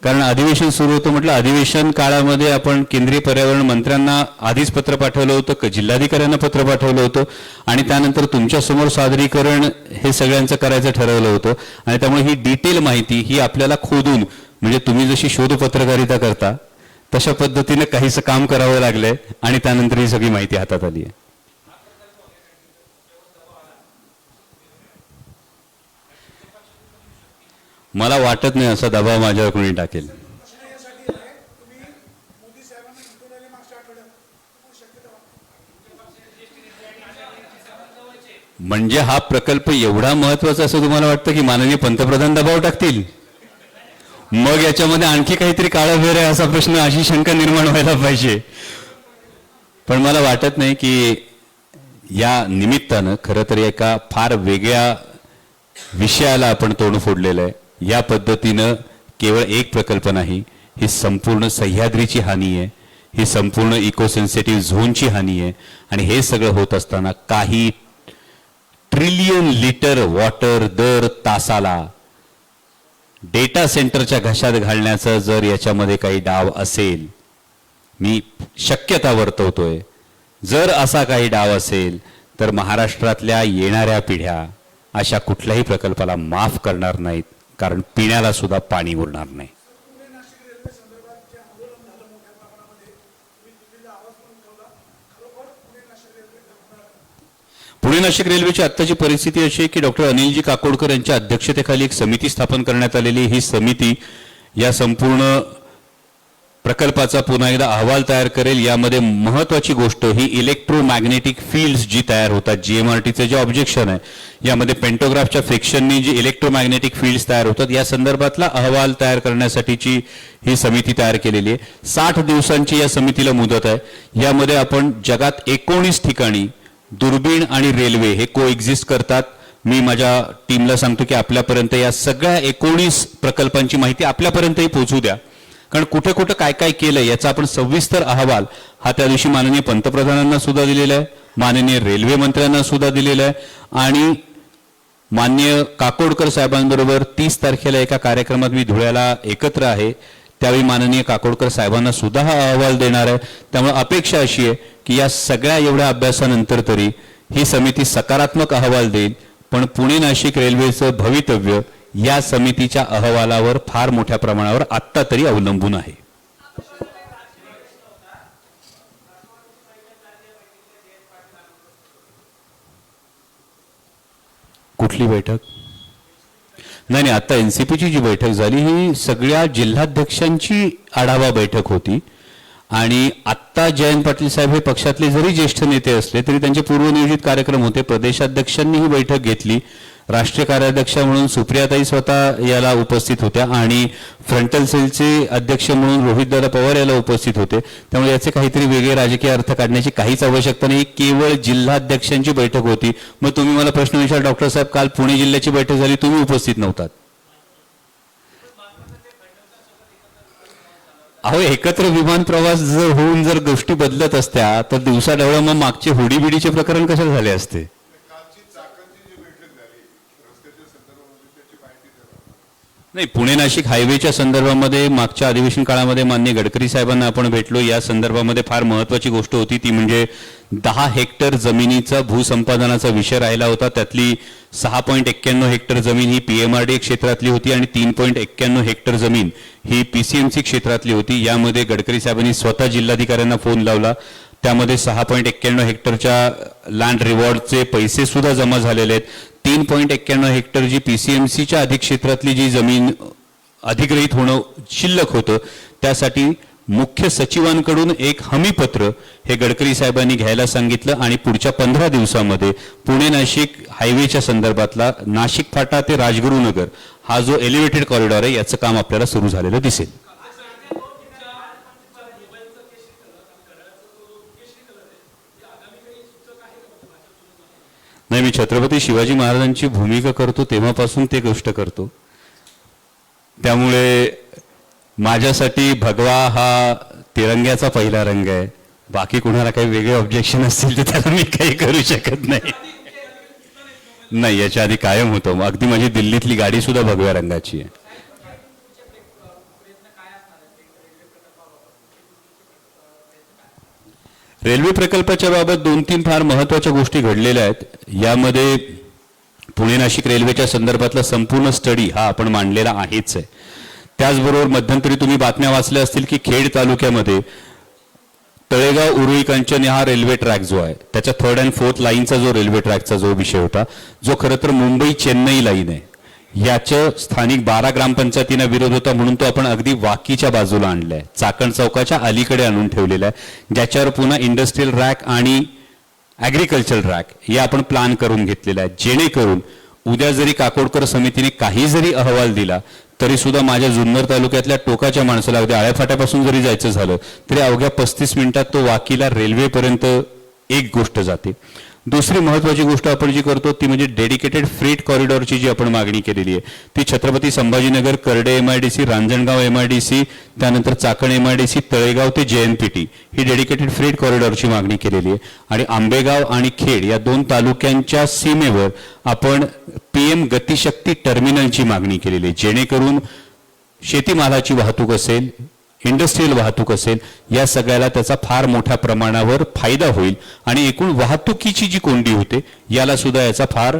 कारण अधिवेशन सुरू होतं, म्हटलं अधिवेशन काळामध्ये आपण केंद्रीय पर्यावरण मंत्र्यांना आधीच पत्र पाठवलं होतं, जिल्हाधिकाऱ्यांना पत्र पाठवलं होतं आणि त्यानंतर तुमच्यासमोर सादरीकरण हे सगळ्यांचं करायचं ठरवलं होतं. आणि त्यामुळे ही डिटेल माहिती ही आपल्याला खोदून, म्हणजे तुम्ही जशी शोध पत्रकारिता करता तशा पद्धतीने काहीसं काम करावं लागलंय आणि त्यानंतर ही सगळी माहिती हातात आली आहे. मला वाटत नाही असा दबाव माझ्यावर कोणी टाकेल.
प्रश्न यासाठी आहे, तुम्ही मोदी साहेबांना भेटून राहिले मागच्या आठवड्यात, शक्यता
म्हणजे हा प्रकल्प एवढा महत्वाचा असं तुम्हाला वाटतं की माननीय पंतप्रधान दबाव टाकतील, मग याच्यामध्ये आणखी काहीतरी काळाभेर आहे असा प्रश्न, अशी शंका निर्माण व्हायला पाहिजे. पण मला वाटत नाही की या निमित्तानं खरं तर एका फार वेगळ्या विषयाला आपण तोंड फोडलेलं आहे. या पद्धतीनं केवळ एक प्रकल्प नाही, ही संपूर्ण सह्याद्रीची हानी आहे, ही संपूर्ण इकोसेन्सिटिव्ह झोनची हानी आहे. आणि हे सगळं होत असताना काही ट्रिलियन लिटर वॉटर दर तासाला डेटा सेंटरच्या घशात घालण्याचा जर याच्यामध्ये काही डाव असेल, मी शक्यता वर्तवतोय, जर असा काही डाव असेल तर महाराष्ट्रातल्या येणाऱ्या पिढ्या अशा कुठल्याही प्रकल्पाला माफ करणार नाहीत, कारण पिण्याला सुद्धा पाणी उरणार नाही.
पुणे नाशिक रेल्वे संदर्भात जे आंदोलन झालं मोठ्या प्रमाणामध्ये, तुम्ही दिल्लीला आवाज पण उठवला, खरोखर पुणे नाशिक रेल्वे धरणार.
पुणे नाशिक रेल्वेची आत्ताची परिस्थिती अशी आहे की डॉक्टर अनिलजी काकोडकर यांच्या अध्यक्षतेखाली एक समिती स्थापन करण्यात आलेली. ही समिती या संपूर्ण प्रकल्पाचा पुन्हा एकदा अहवाल तयार करेल. यामध्ये महत्वाची गोष्ट ही इलेक्ट्रोमॅग्नेटिक फील्ड्स जी तयार होतात, GMRTचे जे ऑब्जेक्शन आहे, यामध्ये पेंटोग्राफच्या फ्रिक्शननी जी इलेक्ट्रोमॅग्नेटिक फील्ड्स तयार होतात या संदर्भातला अहवाल तयार करण्यासाठीची ही समिती तयार केलेली आहे. 60 दिवसांची या समितीला मुदत आहे. यामध्ये आपण जगात 19 ठिकाणी दुर्बीण आणि रेल्वे हे कोएक्झिस्ट करतात. मी माझ्या टीमला सांगतो की आपल्यापर्यंत या सगळ्या 19 प्रकल्पांची माहिती आपल्यापर्यंतही पोहोचू द्या, कारण कुठे कुठे काय काय केलं याचा आपण सविस्तर अहवाल हा त्या दिवशी माननीय पंतप्रधानांना सुद्धा दिलेला आहे, माननीय रेल्वे मंत्र्यांना सुद्धा दिलेला आहे. आणि माननीय काकोडकर साहेबांबरोबर 30 तारखेला एका कार्यक्रमात मी धुळ्याला एकत्र आहे, त्यावेळी माननीय काकोडकर साहेबांना सुद्धा हा अहवाल देणार आहे. त्यामुळे अपेक्षा अशी आहे की या सगळ्या एवढ्या अभ्यासानंतर तरी ही समिती सकारात्मक अहवाल देईल. पण पुणे नाशिक रेल्वेचं भवितव्य या समितीच्या अहवालावर फार मोठ्या प्रमाणावर आत्ता तरी अवलंबून आहे. कुठली बैठक? नाही, आता NCPची जी बैठक झाली ही सगळ्या जिल्हाध्यक्षांची आढावा बैठक होती. आणि आत्ता जयंत पाटील साहेब हे पक्षातले जरी ज्येष्ठ नेते असले तरी त्यांचे पूर्वनियोजित कार्यक्रम होते. प्रदेशाध्यक्षांनी ही बैठक घेतली. राष्ट्रीय कार्याध्यक्ष म्हणून सुप्रियाताई स्वतः याला उपस्थित होत्या आणि फ्रंटल सेलचे अध्यक्ष म्हणून रोहितदादा पवार याला उपस्थित होते. त्यामुळे याचे काहीतरी वेगळे राजकीय अर्थ काढण्याची काहीच आवश्यकता नाही. केवळ जिल्हाध्यक्षांची बैठक होती. मग तुम्ही मला प्रश्न विचार, डॉक्टर साहेब काल पुणे जिल्ह्याची बैठक झाली, तुम्ही उपस्थित नव्हतात. अहो, एकत्र विमान प्रवास जर होऊन जर गोष्टी बदलत असत्या तर दिवसा ढवळ्या मग मागचे होडीबिडीचे प्रकरण कशाला झाले असते?
कालची चाकणची जी बैठक झाली रस्त्याच्या संदर्भामध्ये त्याची माहिती द्या.
नाही, पुणे नाशिक हायवेच्या संदर्भामध्ये मागच्या अधिवेशन काळामध्ये माननीय गडकरी साहेबांना आपण भेटलो. या संदर्भामध्ये फार महत्वाची गोष्ट होती ती म्हणजे 10 हेक्टर जमिनीचा भूसंपादनाचा विषय राहिला होता. त्यातली 6.91 हेक्टर जमीन ही PMRD क्षेत्रातली होती आणि 3.91 हेक्टर जमीन ही PCMC क्षेत्रातली होती. यामध्ये गडकरी साहेबांनी स्वतः जिल्हाधिकाऱ्यांना फोन लावला. त्यामध्ये 6.91 हेक्टरच्या लँड रिवॉर्डचे पैसे सुद्धा जमा झालेले आहेत. 3.91 हेक्टर जी PCMCच्या अधिक्षेत्रातली जी जमीन अधिग्रहित होणं शिल्लक होतं त्यासाठी मुख्य सचिवांकडून एक हमीपत्र हे गडकरी साहेबांनी घ्यायला सांगितलं. आणि पुढच्या 15 दिवसामध्ये पुणे नाशिक हायवेच्या संदर्भातला नाशिक फाटा ते राजगुरुनगर हा जो एलिव्हेटेड कॉरिडॉर आहे याचं काम आपल्याला सुरू झालेलं दिसेल. नाही, मी छत्रपती शिवाजी महाराजांची भूमिका करतो तेव्हापासून ते गोष्ट करतो. त्यामुळे माझ्यासाठी भगवा हा तिरंग्याचा पहिला रंग आहे. बाकी कुणाला काही वेगळे ऑब्जेक्शन असतील तर त्याला मी काही करू शकत नाही. नाही, याच्या आधी कायम होतं. अगदी माझी दिल्लीतली गाडी सुद्धा भगव्या रंगाची आहे. रेल्वे प्रकल्पाच्या बाबत 2-3 फार महत्वाच्या गोष्टी घडलेल्या आहेत. यामध्ये पुणे नाशिक रेल्वेच्या संदर्भातला संपूर्ण स्टडी हा आपण मांडलेला आहेच आहे. त्याचबरोबर मध्यंतरी तुम्ही बातम्या वाचल्या असतील की खेड तालुक्यामध्ये तळेगाव उरुळी कांचन हा रेल्वे ट्रॅक जो आहे त्याच्या 3rd and 4th लाईनचा जो रेल्वे ट्रॅकचा जो विषय होता, जो खरं तर मुंबई चेन्नई लाईन आहे, याचं स्थानिक 12 ग्रामपंचायतींना विरोध होता म्हणून तो आपण अगदी वाकीच्या बाजूला आणलाय, चाकण चौकाच्या अलीकडे आणून ठेवलेला आहे, ज्याच्यावर पुन्हा इंडस्ट्रियल रॅक आणि ॲग्रिकल्चर ट्रॅक या आपण प्लॅन करून घेतलेला आहे, जेणेकरून उद्या जरी काकोडकर समितीने काही जरी अहवाल दिला तरी सुद्धा माझ्या जुन्नर तालुक्यातल्या टोकाच्या माणसाला अगदी आळ्याफाट्यापासून जरी जायचं झालं तरी अवघ्या 35 मिनिटात तो वाकीला रेल्वेपर्यंत एक गोष्ट जाते. दुसरी महत्त्वाची गोष्ट आपण जी करतो ती म्हणजे डेडिकेटेड फ्रेट कॉरिडॉरची जी आपण मागणी केलेली आहे ती छत्रपती संभाजीनगर, करडे MIDC, रांजणगाव MIDC, त्यानंतर चाकण MIDC, तळेगाव ते JNPT ही डेडिकेटेड फ्रेट कॉरिडॉरची मागणी केलेली आहे. आणि आंबेगाव आणि खेड या 2 तालुक्यांच्या सीमेवर आपण PM गतिशक्ती टर्मिनलची मागणी केलेली आहे, जेणेकरून शेतीमालाची वाहतूक असेल, इंडस्ट्रियल वाहतूक असेल, या सगळ्याला त्याचा फार मोठ्या प्रमाणावर फायदा होईल आणि एकूण वाहतुकीची जी कोंडी होते याला सुद्धा याचा फार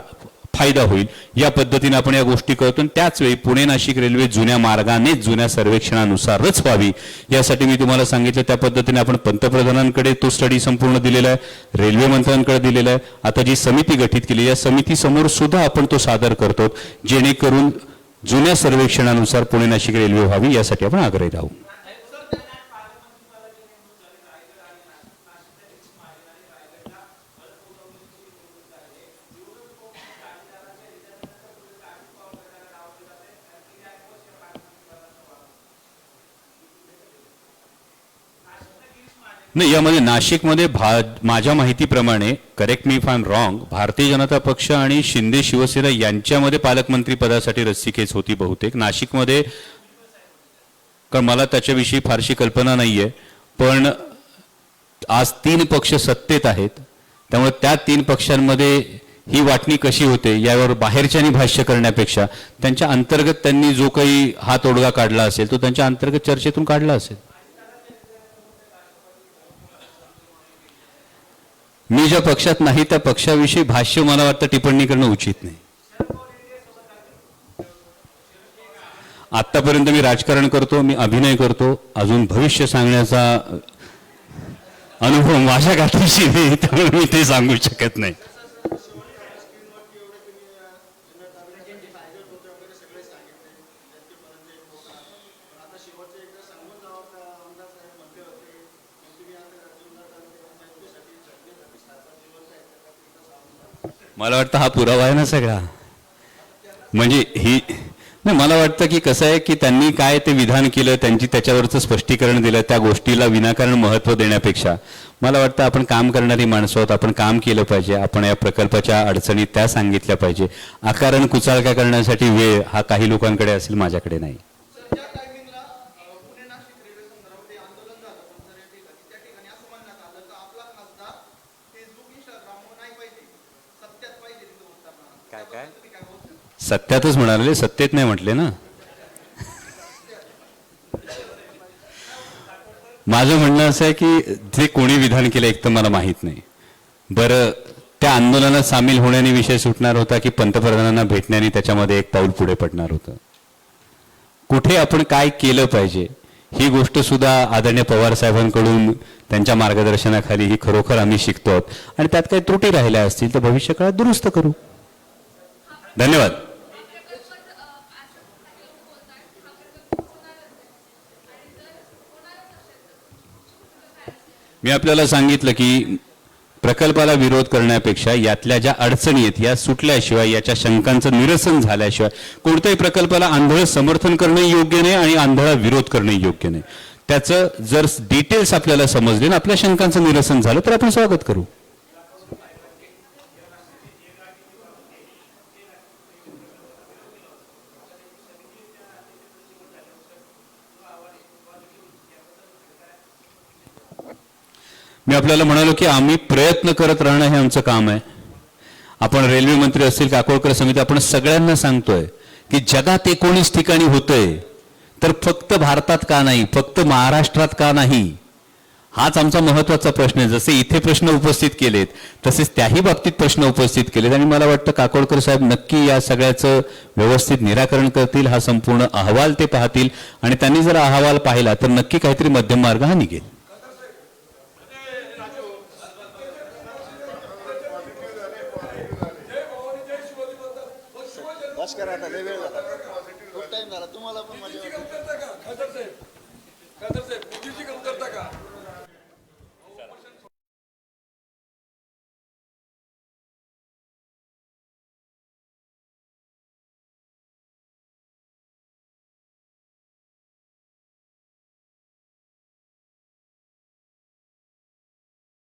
फायदा होईल. या पद्धतीने आपण या गोष्टी करतो. त्याच वेळी पुणे नाशिक रेल्वे जुन्या मार्गाने जुन्या सर्वेक्षणानुसारच व्हावी यासाठी मी तुम्हाला सांगितलं त्या पद्धतीने आपण पंतप्रधानांकडे तो स्टडी संपूर्ण दिलेला आहे, रेल्वे मंत्र्यांकडे दिलेला आहे. आता जी समिती गठीत केली या समितीसमोर सुद्धा आपण तो सादर करतो, जेणेकरून जुन्या सर्वेक्षणानुसार पुणे नाशिक रेल्वे व्हावी यासाठी आपण आग्रही राहू. नाही, यामध्ये नाशिकमध्ये माझ्या माहितीप्रमाणे, correct me if I am wrong, Bharatiya Janata पक्ष आणि शिंदे शिवसेना यांच्यामध्ये पालकमंत्री पदासाठी रस्सीखेच होती बहुतेक नाशिकमध्ये. कारण मला त्याच्याविषयी फारशी कल्पना नाहीये, पण आज 3 पक्ष सत्तेत आहेत, त्यामुळे त्या 3 पक्षांमध्ये ही वाटणी कशी होते यावर बाहेरच्यांनी भाष्य करण्यापेक्षा त्यांच्या अंतर्गत त्यांनी जो काही हा तोडगा काढला असेल तो त्यांच्या अंतर्गत चर्चेतून काढला असेल. मी ज्या पक्षात नाही त्या पक्षाविषयी भाष्य मला वाटतं टिप्पणी करणं उचित नाही. आतापर्यंत मी राजकारण करतो, मी अभिनय करतो, अजून भविष्य सांगण्याचा अनुभव माझ्या गाठीशी नाही, त्यामुळे मी ते सांगू शकत नाही. मला वाटतं हा पुरावा आहे ना सगळा. म्हणजे ही नाही, मला वाटतं की कसं आहे की त्यांनी काय ते विधान केलं, त्यांची त्याच्यावरचं स्पष्टीकरण दिलं, त्या गोष्टीला विनाकारण महत्त्व देण्यापेक्षा मला वाटतं आपण काम करणारी माणसं आहोत, आपण काम केलं पाहिजे, आपण या प्रकल्पाच्या अडचणी त्या सांगितल्या पाहिजे. अकारण कुचाळक्या करण्यासाठी वेळ हा काही लोकांकडे असेल, माझ्याकडे नाही. सत्यातच म्हणाले, सत्तेत नाही म्हटले ना. माझं म्हणणं असं आहे की जे कोणी विधान केलं एक तर मला माहीत नाही. बरं, त्या आंदोलनात सामील होण्याने विषय सुटणार होता की पंतप्रधानांना भेटण्याने त्याच्यामध्ये एक पाऊल पुढे पडणार होतं. कुठे आपण काय केलं पाहिजे ही गोष्ट सुद्धा आदरणीय पवार साहेबांकडून त्यांच्या मार्गदर्शनाखाली ही खरोखर आम्ही शिकतो आहोत आणि त्यात काही त्रुटी राहिल्या असतील तर भविष्यकाळात दुरुस्त करू. धन्यवाद. मी आपल्याला सांगितलं की प्रकल्पाला विरोध करण्यापेक्षा यातल्या ज्या अडचणी आहेत या सुटल्याशिवाय, याच्या शंकांचं निरसन झाल्याशिवाय कोणत्याही प्रकल्पाला आंधळ समर्थन करणं योग्य नाही आणि आंधळा विरोध करणं योग्य नाही. त्याचं जर डिटेल्स आपल्याला समजले आणि आपल्या शंकांचं निरसन झालं तर आपण स्वागत करू. मी आपल्याला म्हणालो की आम्ही प्रयत्न करत राहणं हे आमचं काम आहे. आपण रेल्वे मंत्री असतील, काकोडकर समिती, आपण सगळ्यांना सांगतोय की जगात 19 ठिकाणी होतंय तर फक्त भारतात का नाही, फक्त महाराष्ट्रात का नाही, हाच आमचा महत्वाचा प्रश्न आहे. जसे इथे प्रश्न उपस्थित केलेत तसेच त्याही बाबतीत प्रश्न उपस्थित केलेत आणि मला वाटतं काकोडकर साहेब नक्की या सगळ्याचं व्यवस्थित निराकरण करतील. हा संपूर्ण अहवाल ते पाहतील आणि त्यांनी जर अहवाल पाहिला तर नक्की काहीतरी मध्यम मार्ग हा निघेल.
बस करा आता, लय वेळ झाला, खूप टाइम झाला. तुम्हाला पण माझ्या
खासदार साहेब, मोदीची कमतरता का?